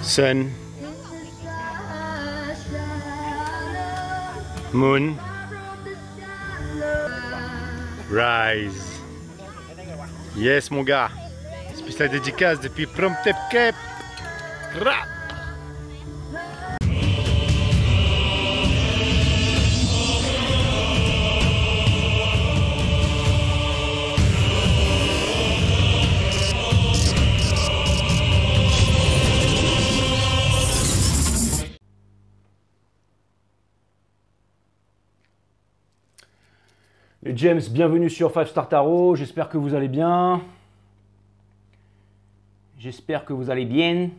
Sun, Moon, Rise. Yes mon gars, spéciale dédicace depuis Promtep Cape. Les James, bienvenue sur 5 Star Tarot, j'espère que vous allez bien. J'espère que vous allez bien.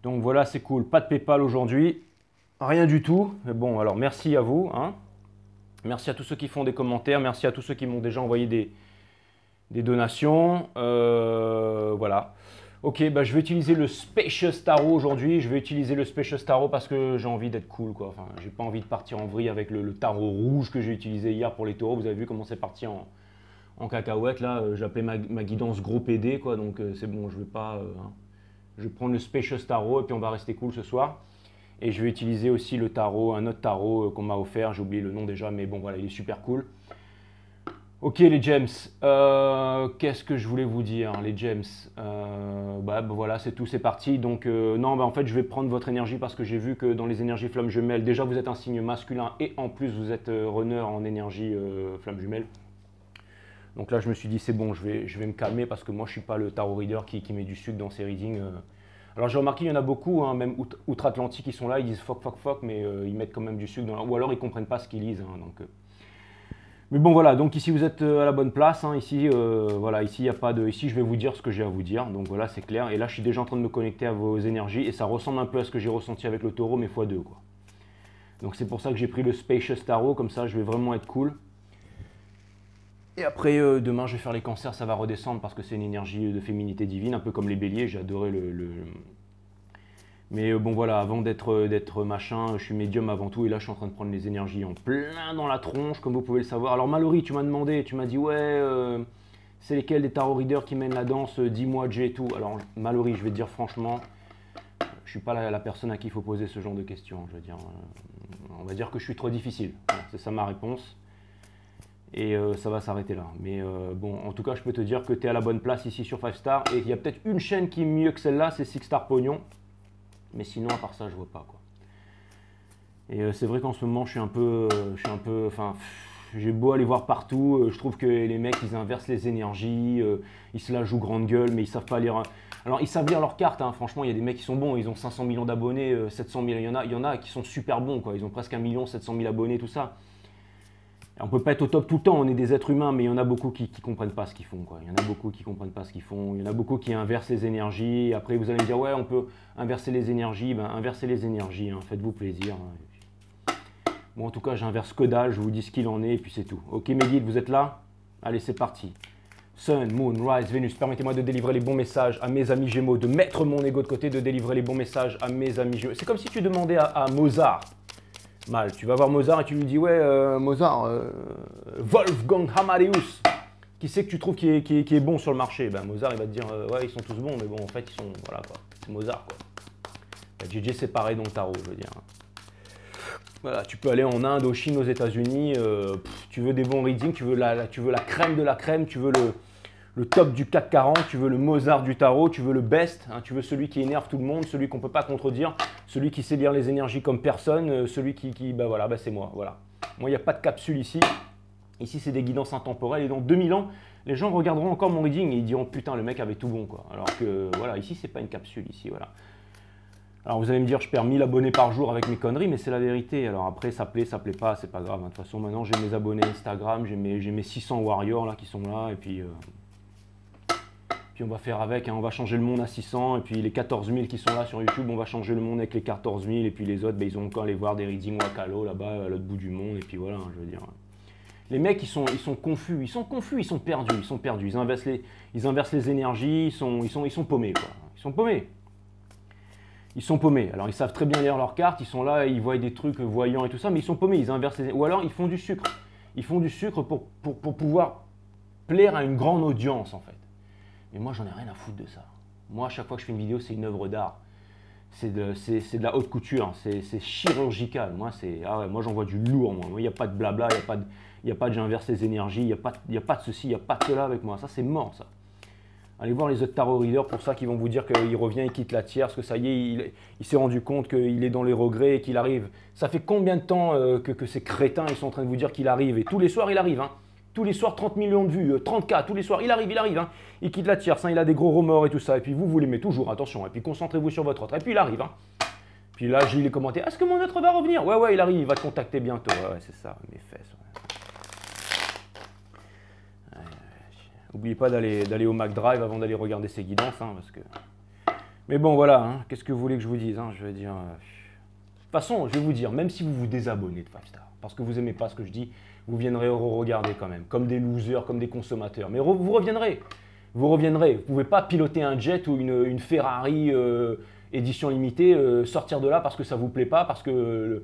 Donc voilà, c'est cool, pas de PayPal aujourd'hui, rien du tout. Mais bon, alors merci à vous, hein. Merci à tous ceux qui font des commentaires, merci à tous ceux qui m'ont déjà envoyé des donations. Voilà. Ok, bah je vais utiliser le Spacious Tarot aujourd'hui. Je vais utiliser le Spacious Tarot parce que j'ai envie d'être cool, quoi. Enfin, j'ai pas envie de partir en vrille avec le tarot rouge que j'ai utilisé hier pour les taureaux. Vous avez vu comment c'est parti en cacahuète là. J'ai appelé ma guidance gros PD, quoi. Donc c'est bon, je vais pas. Hein. Je vais prendre le Spacious Tarot et puis on va rester cool ce soir. Et je vais utiliser aussi le tarot, un autre tarot qu'on m'a offert. J'ai oublié le nom déjà, mais bon voilà, il est super cool. Ok les James, qu'est-ce que je voulais vous dire les James, voilà c'est tout, c'est parti. Donc non, en fait je vais prendre votre énergie parce que j'ai vu que dans les énergies flammes jumelles, déjà vous êtes un signe masculin et en plus vous êtes runner en énergie flamme jumelle. Donc là je me suis dit c'est bon, je vais me calmer parce que moi je suis pas le tarot reader qui met du sucre dans ses readings. Alors j'ai remarqué il y en a beaucoup, hein, même outre-Atlantique, ils sont là, ils disent fuck, mais ils mettent quand même du sucre dans ou alors ils comprennent pas ce qu'ils lisent. Hein, donc, mais bon voilà, donc ici vous êtes à la bonne place, hein, ici voilà, ici il y a pas de, ici je vais vous dire ce que j'ai à vous dire, donc voilà c'est clair. Et là je suis déjà en train de me connecter à vos énergies et ça ressemble un peu à ce que j'ai ressenti avec le taureau mais x2 quoi. Donc c'est pour ça que j'ai pris le Spacious Tarot, comme ça je vais vraiment être cool. Et après demain je vais faire les cancers, ça va redescendre parce que c'est une énergie de féminité divine, un peu comme les béliers, j'ai adoré Mais bon voilà, avant d'être machin, je suis médium avant tout et là je suis en train de prendre les énergies en plein dans la tronche comme vous pouvez le savoir. Alors Mallory, tu m'as demandé, tu m'as dit ouais, c'est lesquels des tarot readers qui mènent la danse, dis-moi Jay et tout. Alors Mallory, je vais te dire franchement, je suis pas la personne à qui il faut poser ce genre de questions. Je veux dire, on va dire que je suis trop difficile, voilà, c'est ça ma réponse. Et ça va s'arrêter là. Mais bon, en tout cas je peux te dire que tu es à la bonne place ici sur 5 Star et il y a peut-être une chaîne qui est mieux que celle-là, c'est 6 Star Pognon. Mais sinon, à part ça, je vois pas quoi. Et c'est vrai qu'en ce moment, je suis un peu, enfin, j'ai beau aller voir partout, je trouve que les mecs, ils inversent les énergies, ils se la jouent grande gueule, mais ils savent pas lire. Alors, ils savent lire leurs cartes, hein. Franchement, il y a des mecs qui sont bons, ils ont 500 millions d'abonnés, 700 000, il y en a qui sont super bons, quoi. Ils ont presque 1 million, 700 000 abonnés, tout ça. On ne peut pas être au top tout le temps, on est des êtres humains, mais il y en a beaucoup qui ne comprennent pas ce qu'ils font, quoi. Il y en a beaucoup qui ne comprennent pas ce qu'ils font, il y en a beaucoup qui inversent les énergies. Après, vous allez me dire, ouais, on peut inverser les énergies. Ben, inversez les énergies, hein. Faites-vous plaisir. Hein. Bon, en tout cas, j'inverse que dalle, je vous dis ce qu'il en est, et puis c'est tout. Ok, mes guides, vous êtes là? Allez, c'est parti. Sun, Moon, Rise, Vénus, permettez-moi de délivrer les bons messages à mes amis Gémeaux, de mettre mon ego de côté, de délivrer les bons messages à mes amis Gémeaux. C'est comme si tu demandais à Mozart. Mal. Tu vas voir Mozart et tu lui dis ouais Mozart, Wolfgang Amadeus, qui c'est que tu trouves qui est bon sur le marché? Ben Mozart il va te dire ouais ils sont tous bons mais bon en fait ils sont voilà quoi, c'est Mozart quoi. Ben, JJ c'est pareil dans le tarot je veux dire. Voilà, tu peux aller en Inde, au Chine, aux États-Unis, tu veux des bons readings, tu veux la crème de la crème, tu veux le top du CAC 40, tu veux le Mozart du tarot, tu veux le best, hein, tu veux celui qui énerve tout le monde, celui qu'on ne peut pas contredire, celui qui sait lire les énergies comme personne, celui qui bah voilà, bah c'est moi, voilà. Moi, il n'y a pas de capsule ici. Ici, c'est des guidances intemporelles et dans 2000 ans, les gens regarderont encore mon reading et ils diront putain, le mec avait tout bon, quoi. Alors que voilà, ici, c'est pas une capsule, ici, voilà. Alors vous allez me dire, je perds 1000 abonnés par jour avec mes conneries, mais c'est la vérité. Alors après, ça plaît pas, c'est pas grave. De toute façon, maintenant, j'ai mes abonnés Instagram, j'ai mes 600 warriors là qui sont là et puis on va faire avec, hein, on va changer le monde à 600, et puis les 14 000 qui sont là sur YouTube, on va changer le monde avec les 14 000, et puis les autres, ben, ils ont encore à aller voir des readings Wakalo là-bas, à l'autre bout du monde, et puis voilà, je veux dire. Les mecs, ils sont confus, ils sont perdus, ils inversent les énergies, ils sont paumés, quoi. Ils sont paumés, alors ils savent très bien lire leurs cartes, ils sont là, ils voient des trucs voyants et tout ça, mais ils sont paumés, ils inversent ou alors ils font du sucre pour pouvoir plaire à une grande audience, en fait. Et moi, j'en ai rien à foutre de ça. Moi, à chaque fois que je fais une vidéo, c'est une œuvre d'art. C'est de la haute couture, c'est chirurgical. Moi, moi j'en vois du lourd. Moi, il n'y a pas de blabla, il n'y a pas de j'inverse les énergies, il n'y a pas de ceci, il n'y a pas de cela avec moi. Ça, c'est mort, ça. Allez voir les autres tarot readers pour ça qui vont vous dire qu'il revient, il quitte la tierce, que ça y est, il s'est rendu compte qu'il est dans les regrets et qu'il arrive. Ça fait combien de temps que ces crétins ils sont en train de vous dire qu'il arrive? Et tous les soirs, il arrive. Hein. Tous les soirs, 30 millions de vues, 30K, tous les soirs, il arrive. Hein. Il quitte la tierce, hein, il a des gros remords et tout ça. Et puis vous l'aimez toujours, attention. Et puis concentrez-vous sur votre autre. Et puis il arrive. Hein. Puis là, j'ai les commentaires. Est-ce que mon autre va revenir? Ouais, il arrive, il va te contacter bientôt. Ouais, c'est ça, mes fesses. Ouais. N'oubliez pas d'aller au McDrive avant d'aller regarder ses guidances. Hein, parce que... Mais bon, voilà. Hein, qu'est-ce que vous voulez que je vous dise? Hein, je veux dire. De toute façon, je vais vous dire, même si vous vous désabonnez de 5 Star, parce que vous n'aimez pas ce que je dis, vous viendrez regarder quand même, comme des losers, comme des consommateurs. Mais vous reviendrez. Vous reviendrez. Vous ne pouvez pas piloter un jet ou une Ferrari édition limitée, sortir de là parce que ça ne vous plaît pas, parce que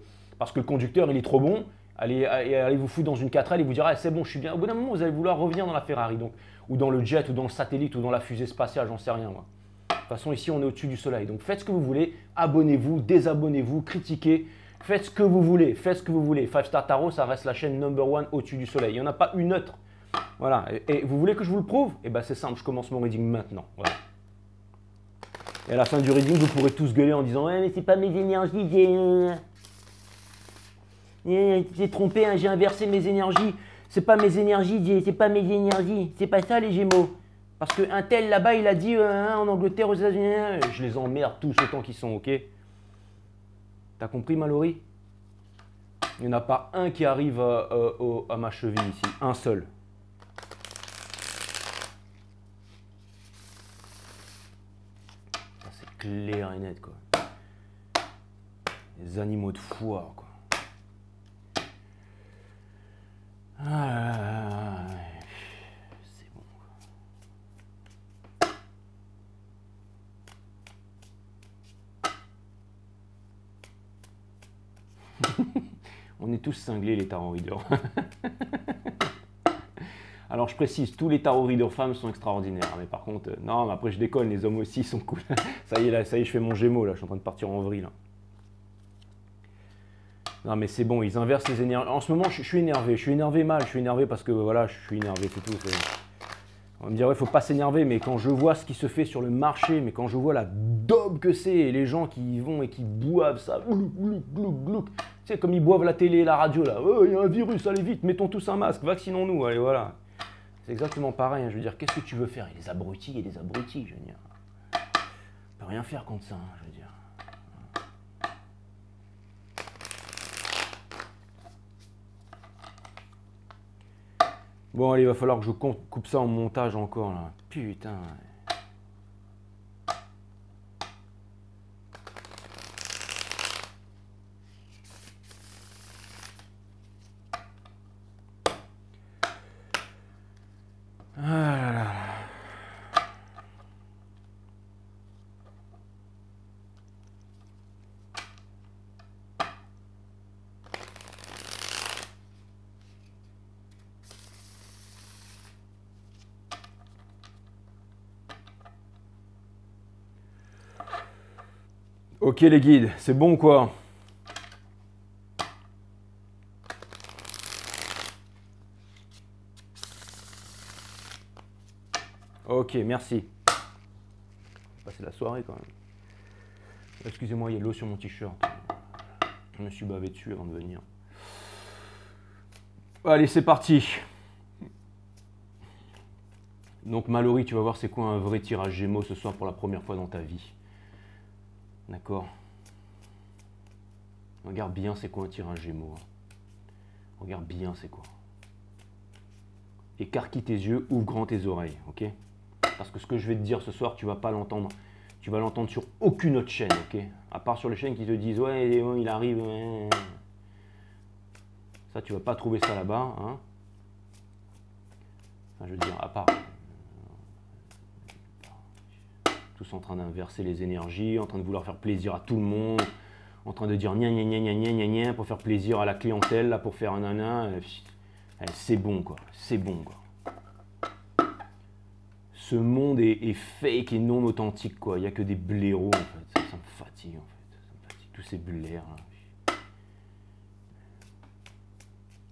le conducteur il est trop bon. Allez vous foutre dans une 4L et vous dire ah, c'est bon, je suis bien. Au bout d'un moment, vous allez vouloir revenir dans la Ferrari, donc, ou dans le jet, ou dans le satellite, ou dans la fusée spatiale, j'en sais rien moi. De toute façon, ici, on est au-dessus du soleil. Donc faites ce que vous voulez, abonnez-vous, désabonnez-vous, critiquez. Faites ce que vous voulez, faites ce que vous voulez. 5 Star Tarot, ça reste la chaîne #1 au-dessus du soleil. Il n'y en a pas une autre. Voilà. Et vous voulez que je vous le prouve? Eh bien, c'est simple, je commence mon reading maintenant. Voilà. Et à la fin du reading, vous pourrez tous gueuler en disant « Ouais, mais c'est pas mes énergies, j'ai trompé, hein, j'ai inversé mes énergies. C'est pas mes énergies, c'est pas mes énergies. C'est pas ça, les Gémeaux. Parce qu'un tel là-bas, il a dit en Angleterre, aux États-Unis, je les emmerde tous autant qu'ils sont, ok? T'as compris, Mallory? Il n'y en a pas un qui arrive à ma cheville ici, un seul. Ça, c'est clair et net, quoi. Les animaux de foire, quoi. Ah, c'est bon. On est tous cinglés, les tarot readers. Alors je précise, tous les tarot readers femmes sont extraordinaires, mais par contre, non, mais après je déconne, les hommes aussi sont cool. Ça y est, là, je fais mon Gémeaux, là, je suis en train de partir en vrille. Non mais c'est bon, ils inversent les énergies. En ce moment, je suis énervé, je suis énervé parce que voilà, je suis énervé, c'est tout. On va me dire, ouais, faut pas s'énerver, mais quand je vois ce qui se fait sur le marché, mais quand je vois la daube que c'est, et les gens qui y vont et qui boivent ça, glouk, glouk, glouk, glouk. Tu sais, comme ils boivent la télé et la radio, là, oh, il y a un virus, allez vite, mettons tous un masque, vaccinons-nous, allez, voilà. C'est exactement pareil, hein, je veux dire, qu'est-ce que tu veux faire? Il y a des abrutis et des abrutis, je veux dire. On peut rien faire contre ça, hein, je veux dire. Bon, allez, il va falloir que je coupe ça en montage encore, là. Putain. Ah là là. Ok les guides, c'est bon ou quoi? Ok, merci. J'ai passé la soirée quand même. Excusez-moi, il y a de l'eau sur mon t-shirt. Je me suis bavé dessus avant de venir. Allez, c'est parti. Donc Mallory, tu vas voir c'est quoi un vrai tirage Gémeaux ce soir pour la première fois dans ta vie. D'accord? Regarde bien c'est quoi un tirage Gémeaux. Regarde bien c'est quoi. Écarquille tes yeux, ouvre grand tes oreilles, ok? Parce que ce que je vais te dire ce soir, tu vas pas l'entendre. Tu vas l'entendre sur aucune autre chaîne, ok? À part sur les chaînes qui te disent ouais, il arrive. Ouais. Ça, tu vas pas trouver ça là-bas, hein? Enfin, je veux dire, à part. Tous en train d'inverser les énergies, en train de vouloir faire plaisir à tout le monde, en train de dire gna gna gna gna gna gna gna pour faire plaisir à la clientèle, là, pour faire un nana. C'est bon, quoi. C'est bon, quoi. ce monde est fake et non authentique, quoi. Il n'y a que des blaireaux, en fait. Ça me fatigue, en fait. Ça me fatigue, tous ces blairs, là.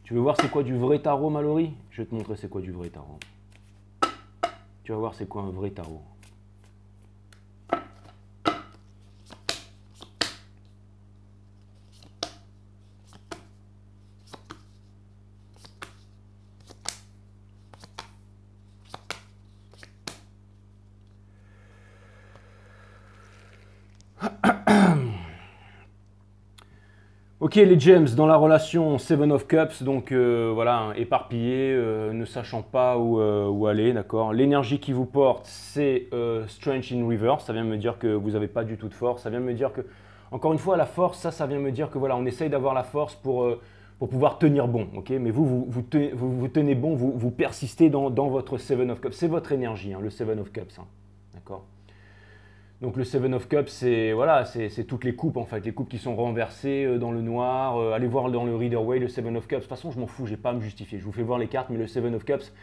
Tu veux voir c'est quoi du vrai tarot, Mallory? Je vais te montrer c'est quoi du vrai tarot. Tu vas voir c'est quoi un vrai tarot. Ok les gems, dans la relation Seven of Cups, donc voilà, éparpillé, ne sachant pas où aller, d'accord. L'énergie qui vous porte, c'est Strange in Reverse, ça vient me dire que vous n'avez pas du tout de force, ça vient me dire que, encore une fois, la force, ça vient me dire que voilà, on essaye d'avoir la force pour pouvoir tenir bon, ok. Mais vous tenez bon, vous persistez dans votre Seven of Cups, c'est votre énergie, hein, le Seven of Cups, hein, d'accord. Donc le Seven of Cups, c'est voilà, c'est toutes les coupes en fait, les coupes qui sont renversées dans le noir. Allez voir dans le Reader Way le Seven of Cups. De toute façon, je m'en fous, j'ai pas à me justifier. Je vous fais voir les cartes, mais le Seven of Cups,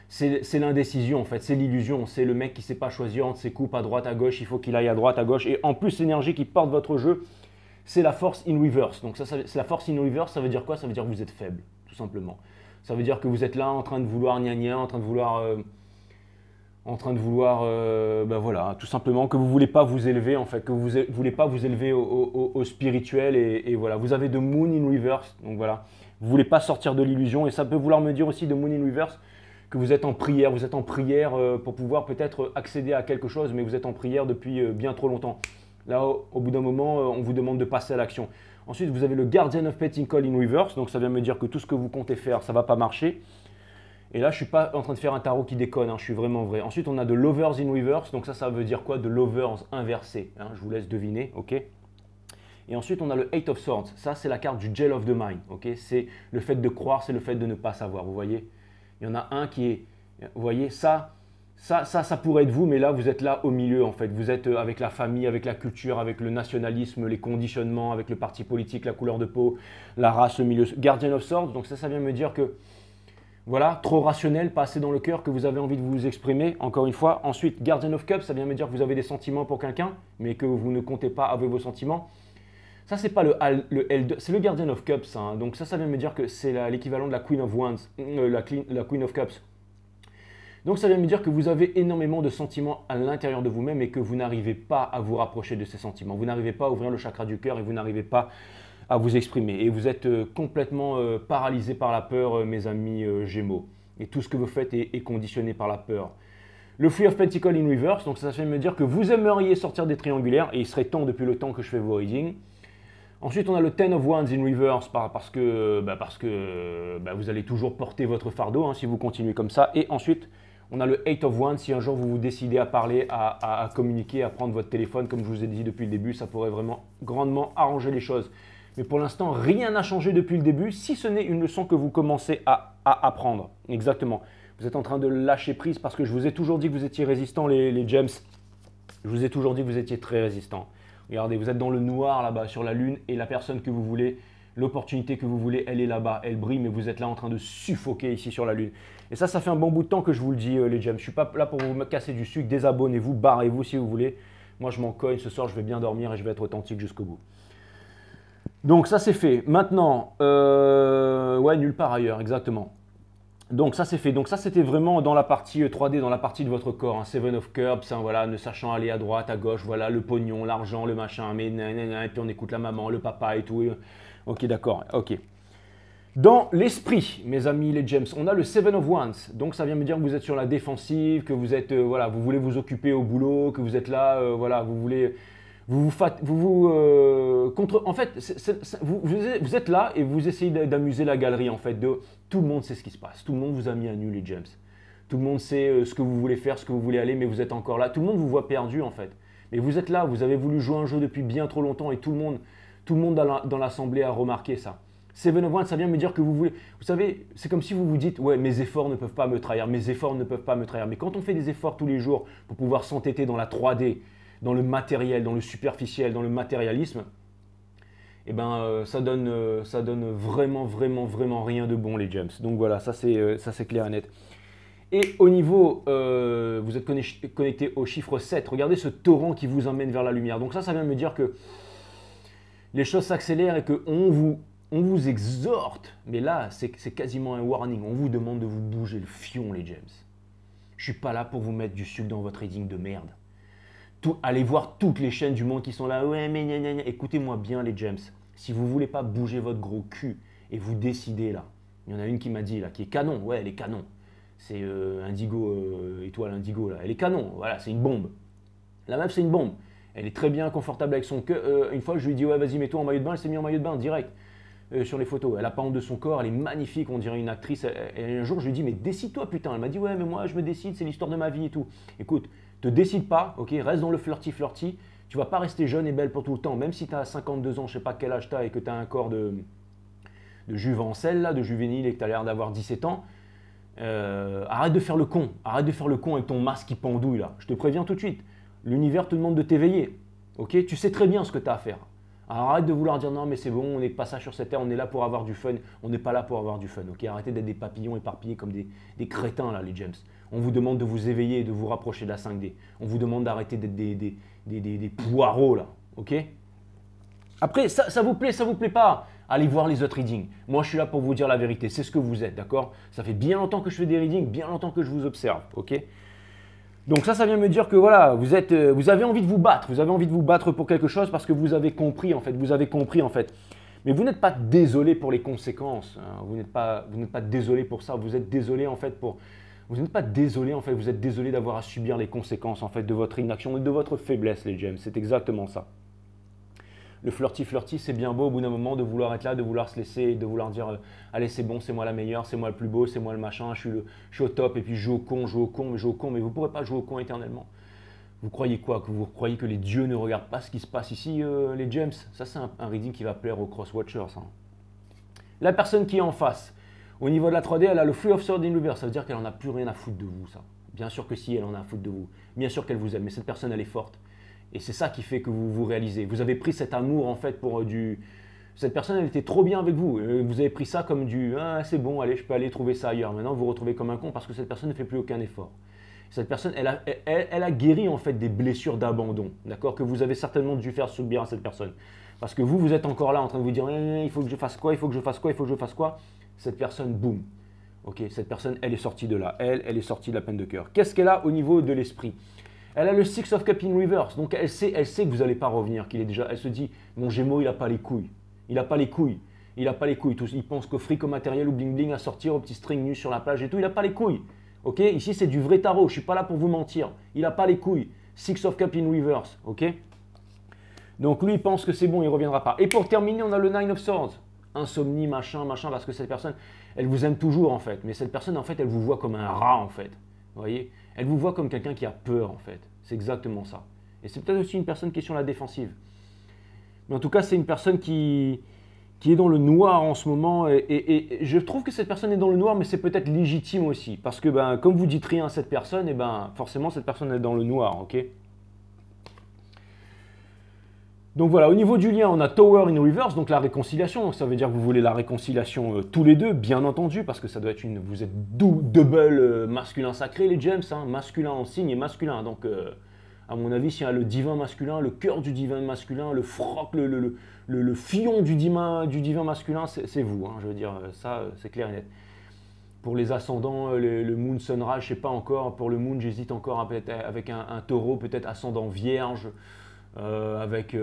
c'est l'indécision en fait, c'est l'illusion. C'est le mec qui sait pas choisir entre ses coupes à droite, à gauche. Il faut qu'il aille à droite, à gauche. Et en plus, l'énergie qui porte votre jeu, c'est la force in reverse. Donc ça c'est la force in reverse. Ça veut dire quoi? Ça veut dire que vous êtes faible, tout simplement. Ça veut dire que vous êtes là en train de vouloir gna gna, en train de vouloir ben voilà, tout simplement que vous ne voulez pas vous élever en fait, que vous ne voulez pas vous élever au spirituel et voilà, vous avez de Moon in Reverse, donc voilà, vous ne voulez pas sortir de l'illusion et ça peut vouloir me dire aussi de Moon in Reverse que vous êtes en prière pour pouvoir peut-être accéder à quelque chose, mais vous êtes en prière depuis bien trop longtemps. Là, au bout d'un moment, on vous demande de passer à l'action. Ensuite, vous avez le Guardian of Petting Call in Reverse, donc ça vient me dire que tout ce que vous comptez faire, ça ne va pas marcher. Et là, je ne suis pas en train de faire un tarot qui déconne, hein, je suis vraiment vrai. Ensuite, on a de Lovers in Reverse, donc ça veut dire quoi? De Lovers inversé, hein, je vous laisse deviner, ok. Et ensuite, on a le Eight of Swords, ça c'est la carte du Gel of the Mind, ok. C'est le fait de croire, c'est le fait de ne pas savoir, vous voyez. Il y en a un qui est, vous voyez, ça pourrait être vous, mais là, vous êtes là au milieu, en fait. Vous êtes avec la famille, avec la culture, avec le nationalisme, les conditionnements, avec le parti politique, la couleur de peau, la race, le milieu. Guardian of Swords, donc ça vient me dire que voilà, trop rationnel, pas assez dans le cœur, que vous avez envie de vous exprimer, encore une fois. Ensuite, Guardian of Cups, ça vient me dire que vous avez des sentiments pour quelqu'un, mais que vous ne comptez pas avec vos sentiments. Ça, c'est pas le L2, c'est le Guardian of Cups. Hein. Donc ça vient me dire que c'est l'équivalent de la Queen of Wands, la Queen of Cups. Donc ça vient me dire que vous avez énormément de sentiments à l'intérieur de vous-même et que vous n'arrivez pas à vous rapprocher de ces sentiments. Vous n'arrivez pas à ouvrir le chakra du cœur et vous n'arrivez pas à vous exprimer. Et vous êtes complètement paralysé par la peur, mes amis Gémeaux. Et tout ce que vous faites est conditionné par la peur. Le Free of Pentacle in Reverse, donc ça fait me dire que vous aimeriez sortir des triangulaires, et il serait temps depuis le temps que je fais vos readings. Ensuite, on a le Ten of Wands in Reverse, parce que vous allez toujours porter votre fardeau hein, si vous continuez comme ça. Et ensuite, on a le Eight of Wands, si un jour vous vous décidez à parler, à communiquer, à prendre votre téléphone, comme je vous ai dit depuis le début, ça pourrait vraiment grandement arranger les choses. Mais pour l'instant, rien n'a changé depuis le début, si ce n'est une leçon que vous commencez à apprendre. Exactement. Vous êtes en train de lâcher prise parce que je vous ai toujours dit que vous étiez résistants, les gems. Je vous ai toujours dit que vous étiez très résistants. Regardez, vous êtes dans le noir là-bas sur la lune et la personne que vous voulez, l'opportunité que vous voulez, elle est là-bas, elle brille, mais vous êtes là en train de suffoquer ici sur la lune. Et ça fait un bon bout de temps que je vous le dis, les gems. Je ne suis pas là pour vous casser du sucre, désabonnez-vous, barrez-vous si vous voulez. Moi, je m'en cogne, ce soir, je vais bien dormir et je vais être authentique jusqu'au bout. Donc ça c'est fait. Maintenant, ouais, nulle part ailleurs, exactement. Donc ça c'est fait. Donc ça c'était vraiment dans la partie 3D, dans la partie de votre corps. Hein. Seven of Cups, hein, voilà, ne sachant aller à droite, à gauche, voilà, le pognon, l'argent, le machin, mais nanana, et puis on écoute la maman, le papa et tout. Ok, d'accord, ok. Dans l'esprit, mes amis les gems, on a le Seven of Wands. Donc ça vient me dire que vous êtes sur la défensive, que vous êtes, voilà, vous voulez vous occuper au boulot, que vous êtes là, voilà, vous voulez... En fait, vous êtes là et vous essayez d'amuser la galerie en fait. Tout le monde sait ce qui se passe. Tout le monde vous a mis à nu les gems. Tout le monde sait ce que vous voulez faire, ce que vous voulez aller, mais vous êtes encore là. Tout le monde vous voit perdu en fait. Mais vous êtes là, vous avez voulu jouer un jeu depuis bien trop longtemps et tout le monde dans l'assemblée a remarqué ça. Seven of Wands, ça vient me dire que vous voulez... Vous savez, c'est comme si vous vous dites « Ouais, mes efforts ne peuvent pas me trahir, mes efforts ne peuvent pas me trahir. » Mais quand on fait des efforts tous les jours pour pouvoir s'entêter dans la 3D, dans le matériel, dans le superficiel, dans le matérialisme, eh ben, ça donne vraiment rien de bon les gems. Donc voilà, ça c'est clair et net. Et au niveau, vous êtes connecté au chiffre 7. Regardez ce torrent qui vous emmène vers la lumière. Donc ça vient me dire que les choses s'accélèrent et qu'on vous exhorte. Mais là, c'est quasiment un warning. On vous demande de vous bouger le fion, les gems. Je ne suis pas là pour vous mettre du sucre dans votre trading de merde. Allez voir toutes les chaînes du monde qui sont là. Ouais, mais gna, gna, gna. Écoutez-moi bien, les gems. Si vous ne voulez pas bouger votre gros cul et vous décidez là. Il y en a une qui m'a dit là, qui est canon. Ouais, elle est canon. C'est Indigo, étoile Indigo là. Elle est canon. Voilà, c'est une bombe. La meuf, c'est une bombe. Elle est très bien confortable avec son cœur. Une fois, je lui ai dit, ouais, vas-y, mets-toi en maillot de bain. Elle s'est mise en maillot de bain direct sur les photos. Elle n'a pas honte de son corps. Elle est magnifique. On dirait une actrice. Et un jour, je lui ai dit, mais décide-toi, putain. Elle m'a dit, ouais, mais moi, je me décide. C'est l'histoire de ma vie et tout. Écoute, te décide pas, ok, reste dans le flirty. Tu vas pas rester jeune et belle pour tout le temps. Même si tu as 52 ans, je sais pas quel âge tu as et que tu as un corps de juvencelle, là, de juvénile et que tu as l'air d'avoir 17 ans. Arrête de faire le con. Arrête de faire le con avec ton masque qui pendouille là. Je te préviens tout de suite. L'univers te demande de t'éveiller. Ok, tu sais très bien ce que tu as à faire. Alors arrête de vouloir dire non mais c'est bon, on n'est pas ça sur cette terre, on est là pour avoir du fun. On n'est pas là pour avoir du fun. Ok, arrêtez d'être des papillons éparpillés comme des crétins là, les gems. On vous demande de vous éveiller et de vous rapprocher de la 5D. On vous demande d'arrêter d'être des poireaux là. Ok. Après, ça vous plaît pas. Allez voir les autres readings. Moi, je suis là pour vous dire la vérité. C'est ce que vous êtes, d'accord? Ça fait bien longtemps que je fais des readings, bien longtemps que je vous observe, ok? Donc ça vient me dire que voilà, vous avez envie de vous battre. Vous avez envie de vous battre pour quelque chose parce que vous avez compris, en fait. Vous avez compris, en fait. Mais vous n'êtes pas désolé pour les conséquences. Hein. Vous n'êtes pas désolé pour ça. Vous êtes désolé, en fait, pour... Vous n'êtes pas désolé, en fait. Vous êtes désolé d'avoir à subir les conséquences, en fait, de votre inaction et de votre faiblesse, les gems. C'est exactement ça. Le flirty, c'est bien beau au bout d'un moment de vouloir être là, de vouloir se laisser, de vouloir dire allez c'est bon, c'est moi la meilleure, c'est moi le plus beau, c'est moi le machin, je suis au top et puis je joue au con, mais vous ne pourrez pas jouer au con éternellement. Vous croyez quoi? Que vous croyez que les dieux ne regardent pas ce qui se passe ici, les gems? Ça c'est un reading qui va plaire aux cross-watchers. Hein. La personne qui est en face, au niveau de la 3D, elle a le Free of Sword in Reverse, ça veut dire qu'elle n'en a plus rien à foutre de vous, ça. Bien sûr que si, elle en a à foutre de vous. Bien sûr qu'elle vous aime, mais cette personne elle est forte. Et c'est ça qui fait que vous vous réalisez. Vous avez pris cet amour en fait pour du... Cette personne, elle était trop bien avec vous. Vous avez pris ça comme du « Ah, c'est bon, allez, je peux aller trouver ça ailleurs ». Maintenant, vous vous retrouvez comme un con parce que cette personne ne fait plus aucun effort. Cette personne, elle a guéri en fait des blessures d'abandon, d'accord, que vous avez certainement dû faire subir à cette personne. Parce que vous êtes encore là en train de vous dire il faut que je fasse quoi, il faut que je fasse quoi, il faut que je fasse quoi. Cette personne, boum. Ok, cette personne, elle est sortie de là. Elle est sortie de la peine de cœur. Qu'est-ce qu'elle a au niveau de l'esprit? Elle a le Six of Cups in Reverse, donc elle sait que vous n'allez pas revenir, elle se dit, mon Gémeaux, il n'a pas les couilles. Il n'a pas les couilles. Il n'a pas les couilles. Il pense qu'au fric, au matériel, au bling bling, à sortir, au petit string nu sur la plage et tout, il n'a pas les couilles. Ok? Ici, c'est du vrai tarot, je ne suis pas là pour vous mentir. Il n'a pas les couilles. Six of Cups in Reverse, ok? Donc lui, il pense que c'est bon, il ne reviendra pas. Et pour terminer, on a le Nine of Swords. Insomnie, machin, parce que cette personne, elle vous aime toujours en fait. Mais cette personne, en fait, elle vous voit comme un rat en fait. Vous voyez? Elle vous voit comme quelqu'un qui a peur en fait. C'est exactement ça. Et c'est peut-être aussi une personne qui est sur la défensive. Mais en tout cas, c'est une personne qui est dans le noir en ce moment. Et je trouve que cette personne est dans le noir, mais c'est peut-être légitime aussi. Parce que ben, comme vous dites rien à cette personne, et ben, forcément cette personne est dans le noir. Ok? Donc voilà, au niveau du lien, on a Tower in Reverse, donc la réconciliation. Donc ça veut dire que vous voulez la réconciliation tous les deux, bien entendu, parce que ça doit être vous êtes double masculin sacré, les gems, hein, masculin en signe et masculin. Donc à mon avis, s'il y a le divin masculin, le cœur du divin masculin, le froc, le fion du divin masculin, c'est vous. Hein, je veux dire, ça, c'est clair et net. Pour les ascendants, le Moon Sunrise, je ne sais pas encore. Pour le Moon, j'hésite encore avec un taureau, peut-être ascendant vierge. Avec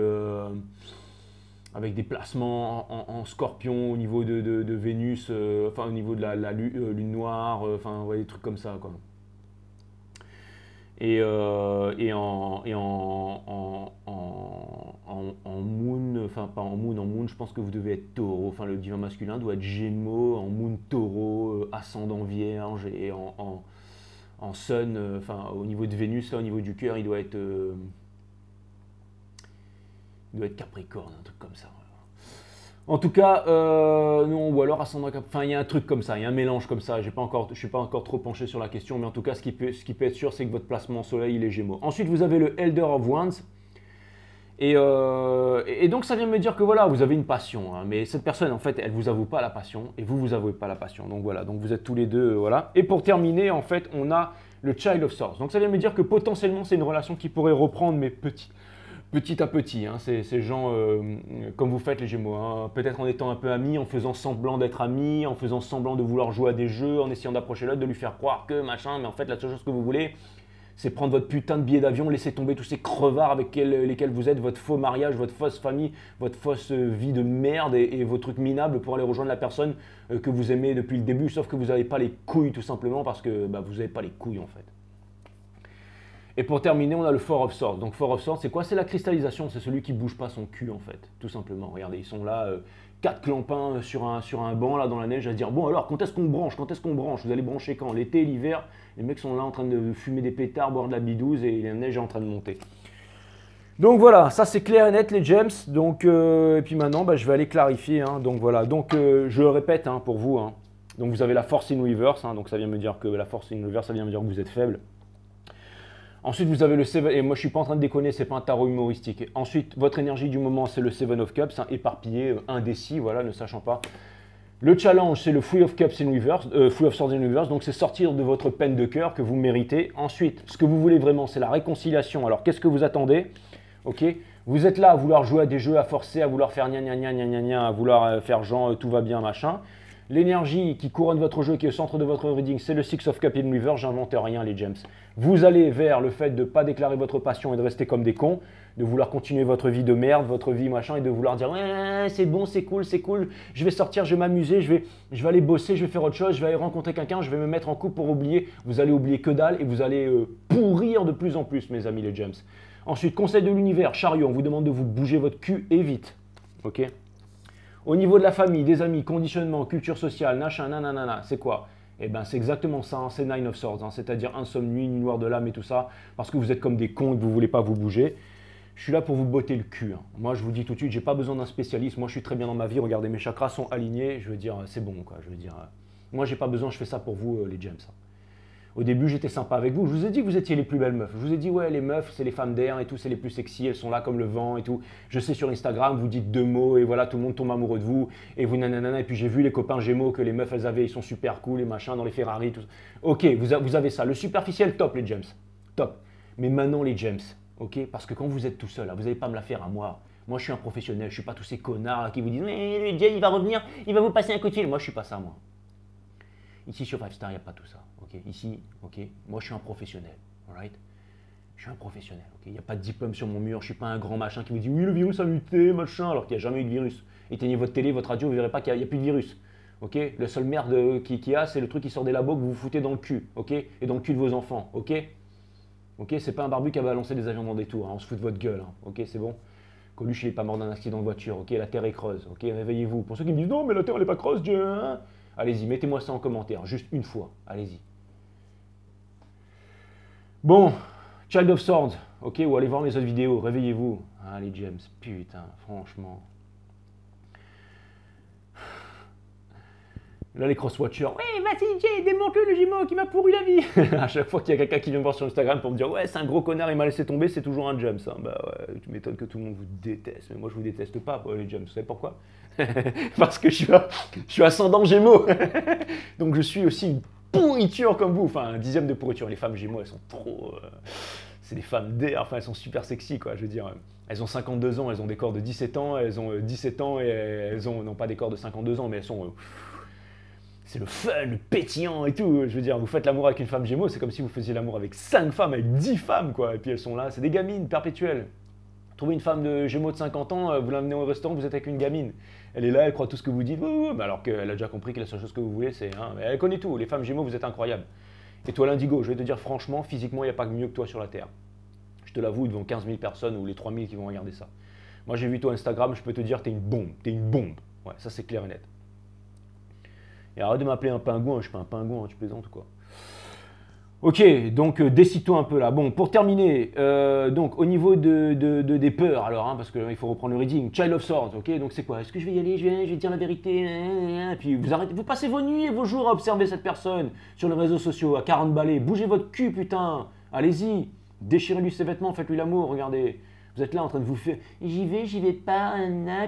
des placements en scorpion au niveau de Vénus, enfin au niveau de la lune noire, enfin ouais, des trucs comme ça quoi. Et en moon, enfin pas en moon, je pense que vous devez être taureau, enfin le divin masculin doit être gémeaux, en moon taureau, ascendant vierge, et en sun, enfin au niveau de Vénus, là au niveau du cœur, il doit être Capricorne, un truc comme ça. En tout cas, non, ou alors ascendant Capricorne, enfin il y a un truc comme ça, il y a un mélange comme ça, je ne suis pas encore trop penché sur la question, mais en tout cas, ce qui peut être sûr, c'est que votre placement en soleil, il est Gémeaux. Ensuite, vous avez le Elder of Wands, Et donc ça vient me dire que voilà, vous avez une passion, hein, mais cette personne en fait, elle vous avoue pas la passion et vous avouez pas la passion. Donc voilà, donc vous êtes tous les deux, voilà. Et pour terminer, en fait, on a le Child of Swords. Donc ça vient me dire que potentiellement c'est une relation qui pourrait reprendre, mais petit à petit. Hein. Ces gens, comme vous faites les Gémeaux, hein, peut-être en étant un peu amis, en faisant semblant d'être amis, en faisant semblant de vouloir jouer à des jeux, en essayant d'approcher l'autre, de lui faire croire que machin, mais en fait la seule chose que vous voulez, c'est prendre votre putain de billet d'avion, laisser tomber tous ces crevards avec lesquels vous êtes, votre faux mariage, votre fausse famille, votre fausse vie de merde et vos trucs minables pour aller rejoindre la personne que vous aimez depuis le début, sauf que vous n'avez pas les couilles tout simplement parce que bah, vous n'avez pas les couilles en fait. Et pour terminer, on a le Four of Swords. Donc Four of Swords, c'est quoi? C'est la cristallisation, c'est celui qui bouge pas son cul en fait, tout simplement. Regardez, ils sont là, 4 clampins sur un banc là dans la neige à se dire bon alors quand est-ce qu'on branche? Quand est-ce qu'on branche? Vous allez brancher quand? L'été, l'hiver? Les mecs sont là en train de fumer des pétards, boire de la bidouze et la neige est en train de monter. Donc voilà, ça c'est clair et net les gems. Donc, et puis maintenant, bah, je vais aller clarifier. Hein. Donc voilà, donc je le répète hein, pour vous. Hein. Donc vous avez la force in reverse, hein, donc ça vient me dire que la force in reverse, ça vient me dire que vous êtes faible. Ensuite, vous avez le Seven, et moi je suis pas en train de déconner, c'est pas un tarot humoristique. Ensuite, votre énergie du moment, c'est le Seven of Cups, hein, éparpillé, indécis, voilà, ne sachant pas. Le challenge, c'est le Three of Cups in reverse, Three of Swords in reverse, donc c'est sortir de votre peine de cœur que vous méritez. Ensuite, ce que vous voulez vraiment, c'est la réconciliation. Alors, qu'est-ce que vous attendez? Ok, vous êtes là à vouloir jouer à des jeux, à forcer, à vouloir faire gna gna gna gna gna gna, à vouloir faire genre tout va bien, machin. L'énergie qui couronne votre jeu, qui est au centre de votre reading, c'est le Six of Cups in reverse, j'invente rien les gems. Vous allez vers le fait de ne pas déclarer votre passion et de rester comme des cons, de vouloir continuer votre vie de merde, votre vie machin, et de vouloir dire ouais c'est bon, c'est cool, je vais sortir, je vais m'amuser, je vais aller bosser, je vais faire autre chose, je vais aller rencontrer quelqu'un, je vais me mettre en couple pour oublier. Vous allez oublier que dalle et vous allez pourrir de plus en plus mes amis les gems. Ensuite, conseil de l'univers, chariot, on vous demande de vous bouger votre cul et vite. Ok. Au niveau de la famille, des amis, conditionnement, culture sociale, machin, nanana, c'est quoi? Eh bien, c'est exactement ça, hein, c'est Nine of Swords, hein, c'est-à-dire insomnie, nuit noire de l'âme et tout ça, parce que vous êtes comme des cons et que vous ne voulez pas vous bouger. Je suis là pour vous botter le cul. Hein. Moi, je vous dis tout de suite, j'ai pas besoin d'un spécialiste. Moi, je suis très bien dans ma vie. Regardez, mes chakras sont alignés. Je veux dire, c'est bon, quoi. Je veux dire, moi, j'ai pas besoin. Je fais ça pour vous, les gems. Hein. Au début, j'étais sympa avec vous. Je vous ai dit que vous étiez les plus belles meufs. Je vous ai dit, ouais, les meufs, c'est les femmes d'air et tout, c'est les plus sexy. Elles sont là comme le vent et tout. Je sais sur Instagram, vous dites 2 mots et voilà, tout le monde tombe amoureux de vous. Et vous nanana. Et puis j'ai vu les copains Gémeaux que les meufs, elles avaient. Ils sont super cool, les machins dans les Ferrari. Tout. Ok, vous avez ça. Le superficiel, top, les gems. Top. Mais maintenant, les gems. Ok, parce que quand vous êtes tout seul, là, vous n'allez pas me la faire à moi. Moi, je suis un professionnel. Je ne suis pas tous ces connards là, qui vous disent mais le Jay, il va revenir, il va vous passer un coup de fil. Moi, je ne suis pas ça, moi. Ici, sur 5 Star, il n'y a pas tout ça. Okay, ici, ok, moi, je suis un professionnel. Alright, je suis un professionnel. Il n'y a pas de diplôme sur mon mur. Je ne suis pas un grand machin qui vous dit oui, le virus a muté, machin, alors qu'il n'y a jamais eu de virus. Éteignez votre télé, votre radio, vous ne verrez pas qu'il n'y a plus de virus. Ok, la seule merde qu'il y a, c'est le truc qui sort des labos que vous vous foutez dans le cul. Ok, et dans le cul de vos enfants. Ok. Ok, c'est pas un barbu qui a balancé des avions dans des tours, hein, on se fout de votre gueule, hein. Ok, c'est bon. Coluche, il n'est pas mort d'un accident de voiture, ok, la Terre est creuse, ok, réveillez-vous. Pour ceux qui me disent non, mais la Terre, elle n'est pas creuse, Dieu, hein. Allez-y, mettez-moi ça en commentaire, juste une fois, allez-y. Bon, Child of Swords, ok, ou allez voir mes autres vidéos, réveillez-vous. Ah, les gems, putain, franchement. Là, les crosswatchers, ouais, vas-y, Jay, démonte-le le Gémeaux qui m'a pourri la vie. À chaque fois qu'il y a quelqu'un qui vient me voir sur Instagram pour me dire, ouais, c'est un gros connard, il m'a laissé tomber, c'est toujours un James. Hein. Bah ouais, tu m'étonnes que tout le monde vous déteste. Mais moi, je vous déteste pas, les James. Vous savez pourquoi? Parce que je suis ascendant Gémeaux. Donc, je suis aussi une pourriture comme vous. Enfin, un dixième de pourriture. Les femmes Gémeaux, elles sont trop. C'est des femmes d'air. Enfin, elles sont super sexy, quoi. Je veux dire. Elles ont 52 ans, elles ont des corps de 17 ans. Elles ont 17 ans et elles ont, non pas des corps de 52 ans, mais elles sont. C'est le fun, le pétillant et tout. Je veux dire, vous faites l'amour avec une femme Gémeaux, c'est comme si vous faisiez l'amour avec 5 femmes, avec 10 femmes, quoi. Et puis elles sont là, c'est des gamines perpétuelles. Trouvez une femme de Gémeaux de 50 ans, vous l'amenez au restaurant, vous êtes avec une gamine. Elle est là, elle croit tout ce que vous dites, mais alors qu'elle a déjà compris que la seule chose que vous voulez, c'est... Hein, elle connaît tout, les femmes Gémeaux, vous êtes incroyables. Et toi, l'Indigo, je vais te dire franchement, physiquement, il n'y a pas mieux que toi sur la Terre. Je te l'avoue, devant 15 000 personnes ou les 3 000 qui vont regarder ça. Moi, j'ai vu toi Instagram, je peux te dire, t'es une bombe, t'es une bombe. Ouais, ça c'est clair et net. Et arrête de m'appeler un pingouin, je suis pas un pingouin, tu plaisantes ou quoi? Ok, donc décide-toi un peu là. Bon, pour terminer, donc au niveau des peurs, alors, hein, parce qu'il faut reprendre le reading, Child of Swords, ok, donc c'est quoi? Est-ce que je vais y aller, je vais dire la vérité, et puis vous passez vos nuits et vos jours à observer cette personne sur les réseaux sociaux, à 40 balais, bougez votre cul, putain, allez-y, déchirez-lui ses vêtements, faites-lui l'amour, regardez. Vous êtes là en train de vous faire, j'y vais pas,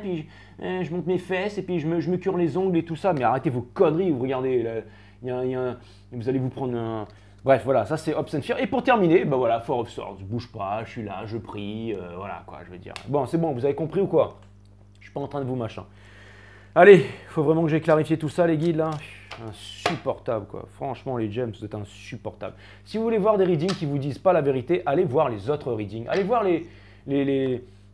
puis je monte mes fesses et puis je me cure les ongles et tout ça. Mais arrêtez vos conneries, vous regardez, là, vous allez vous prendre un... Bref, voilà, ça c'est Hopes and Fear. Et pour terminer, bah voilà, Four of Swords, je bouge pas, je suis là, je prie, voilà quoi, je veux dire. Bon, c'est bon, vous avez compris ou quoi? Je suis pas en train de vous machin. Allez, il faut vraiment que j'ai clarifié tout ça, les guides, là. Insupportable, quoi. Franchement, les gems, vous êtes insupportables. Si vous voulez voir des readings qui vous disent pas la vérité, allez voir les autres readings. Allez voir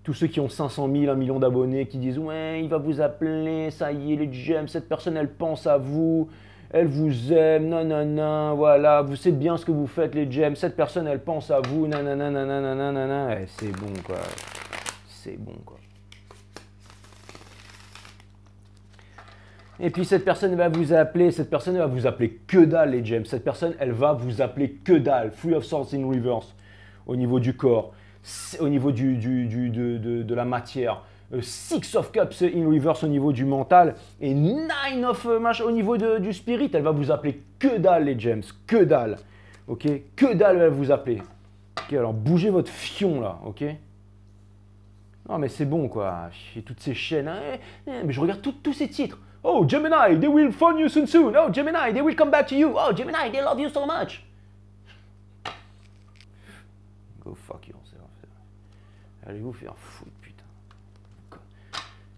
tous ceux qui ont 500 000, 1 million d'abonnés, qui disent « Ouais, il va vous appeler, ça y est, les gems, cette personne, elle pense à vous. Elle vous aime, nanana, voilà, vous savez bien ce que vous faites, les gems. Cette personne, elle pense à vous, nanana, nanana, nanana. » C'est bon, quoi. C'est bon, quoi. Et puis cette personne va vous appeler, que dalle, les gems. Cette personne, elle va vous appeler que dalle. Three of Swords in reverse au niveau du corps, au niveau de la matière. Six of Cups in reverse au niveau du mental et Nine of au niveau du spirit. Elle va vous appeler que dalle, les gems, que dalle. Ok, que dalle, elle va vous appeler. Ok, alors bougez votre fion là, ok. Non mais c'est bon quoi. J'ai toutes ces chaînes. Hein. Mais je regarde tous ces titres. Oh, Gemini, they will phone you soon. Oh, Gemini, they will come back to you. Oh, Gemini, they love you so much. Go fuck yourself. Allez vous faire foutre, putain.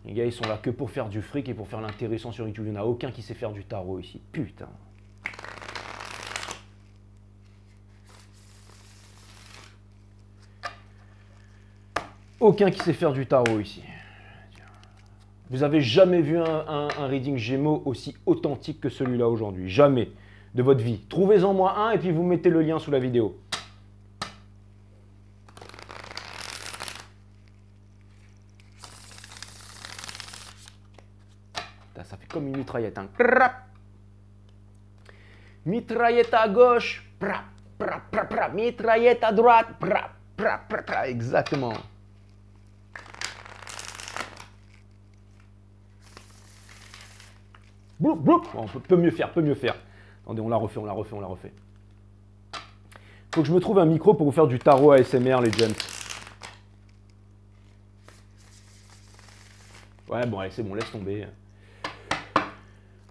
Les gars, ils sont là que pour faire du fric et pour faire l'intéressant sur YouTube. Il n'y en a aucun qui sait faire du tarot ici. Putain. Aucun qui sait faire du tarot ici. Vous avez jamais vu un reading Gémeaux aussi authentique que celui-là aujourd'hui. Jamais de votre vie. Trouvez-en moi un et puis vous mettez le lien sous la vidéo. Ça fait comme une mitraillette. Hein. Mitraillette à gauche. Mitraillette à droite. Exactement. Bloup, bloup. Bon, on peut mieux faire, Attendez, on la refait. Faut que je me trouve un micro pour vous faire du tarot ASMR, les gems. Ouais, bon, allez, c'est bon, laisse tomber.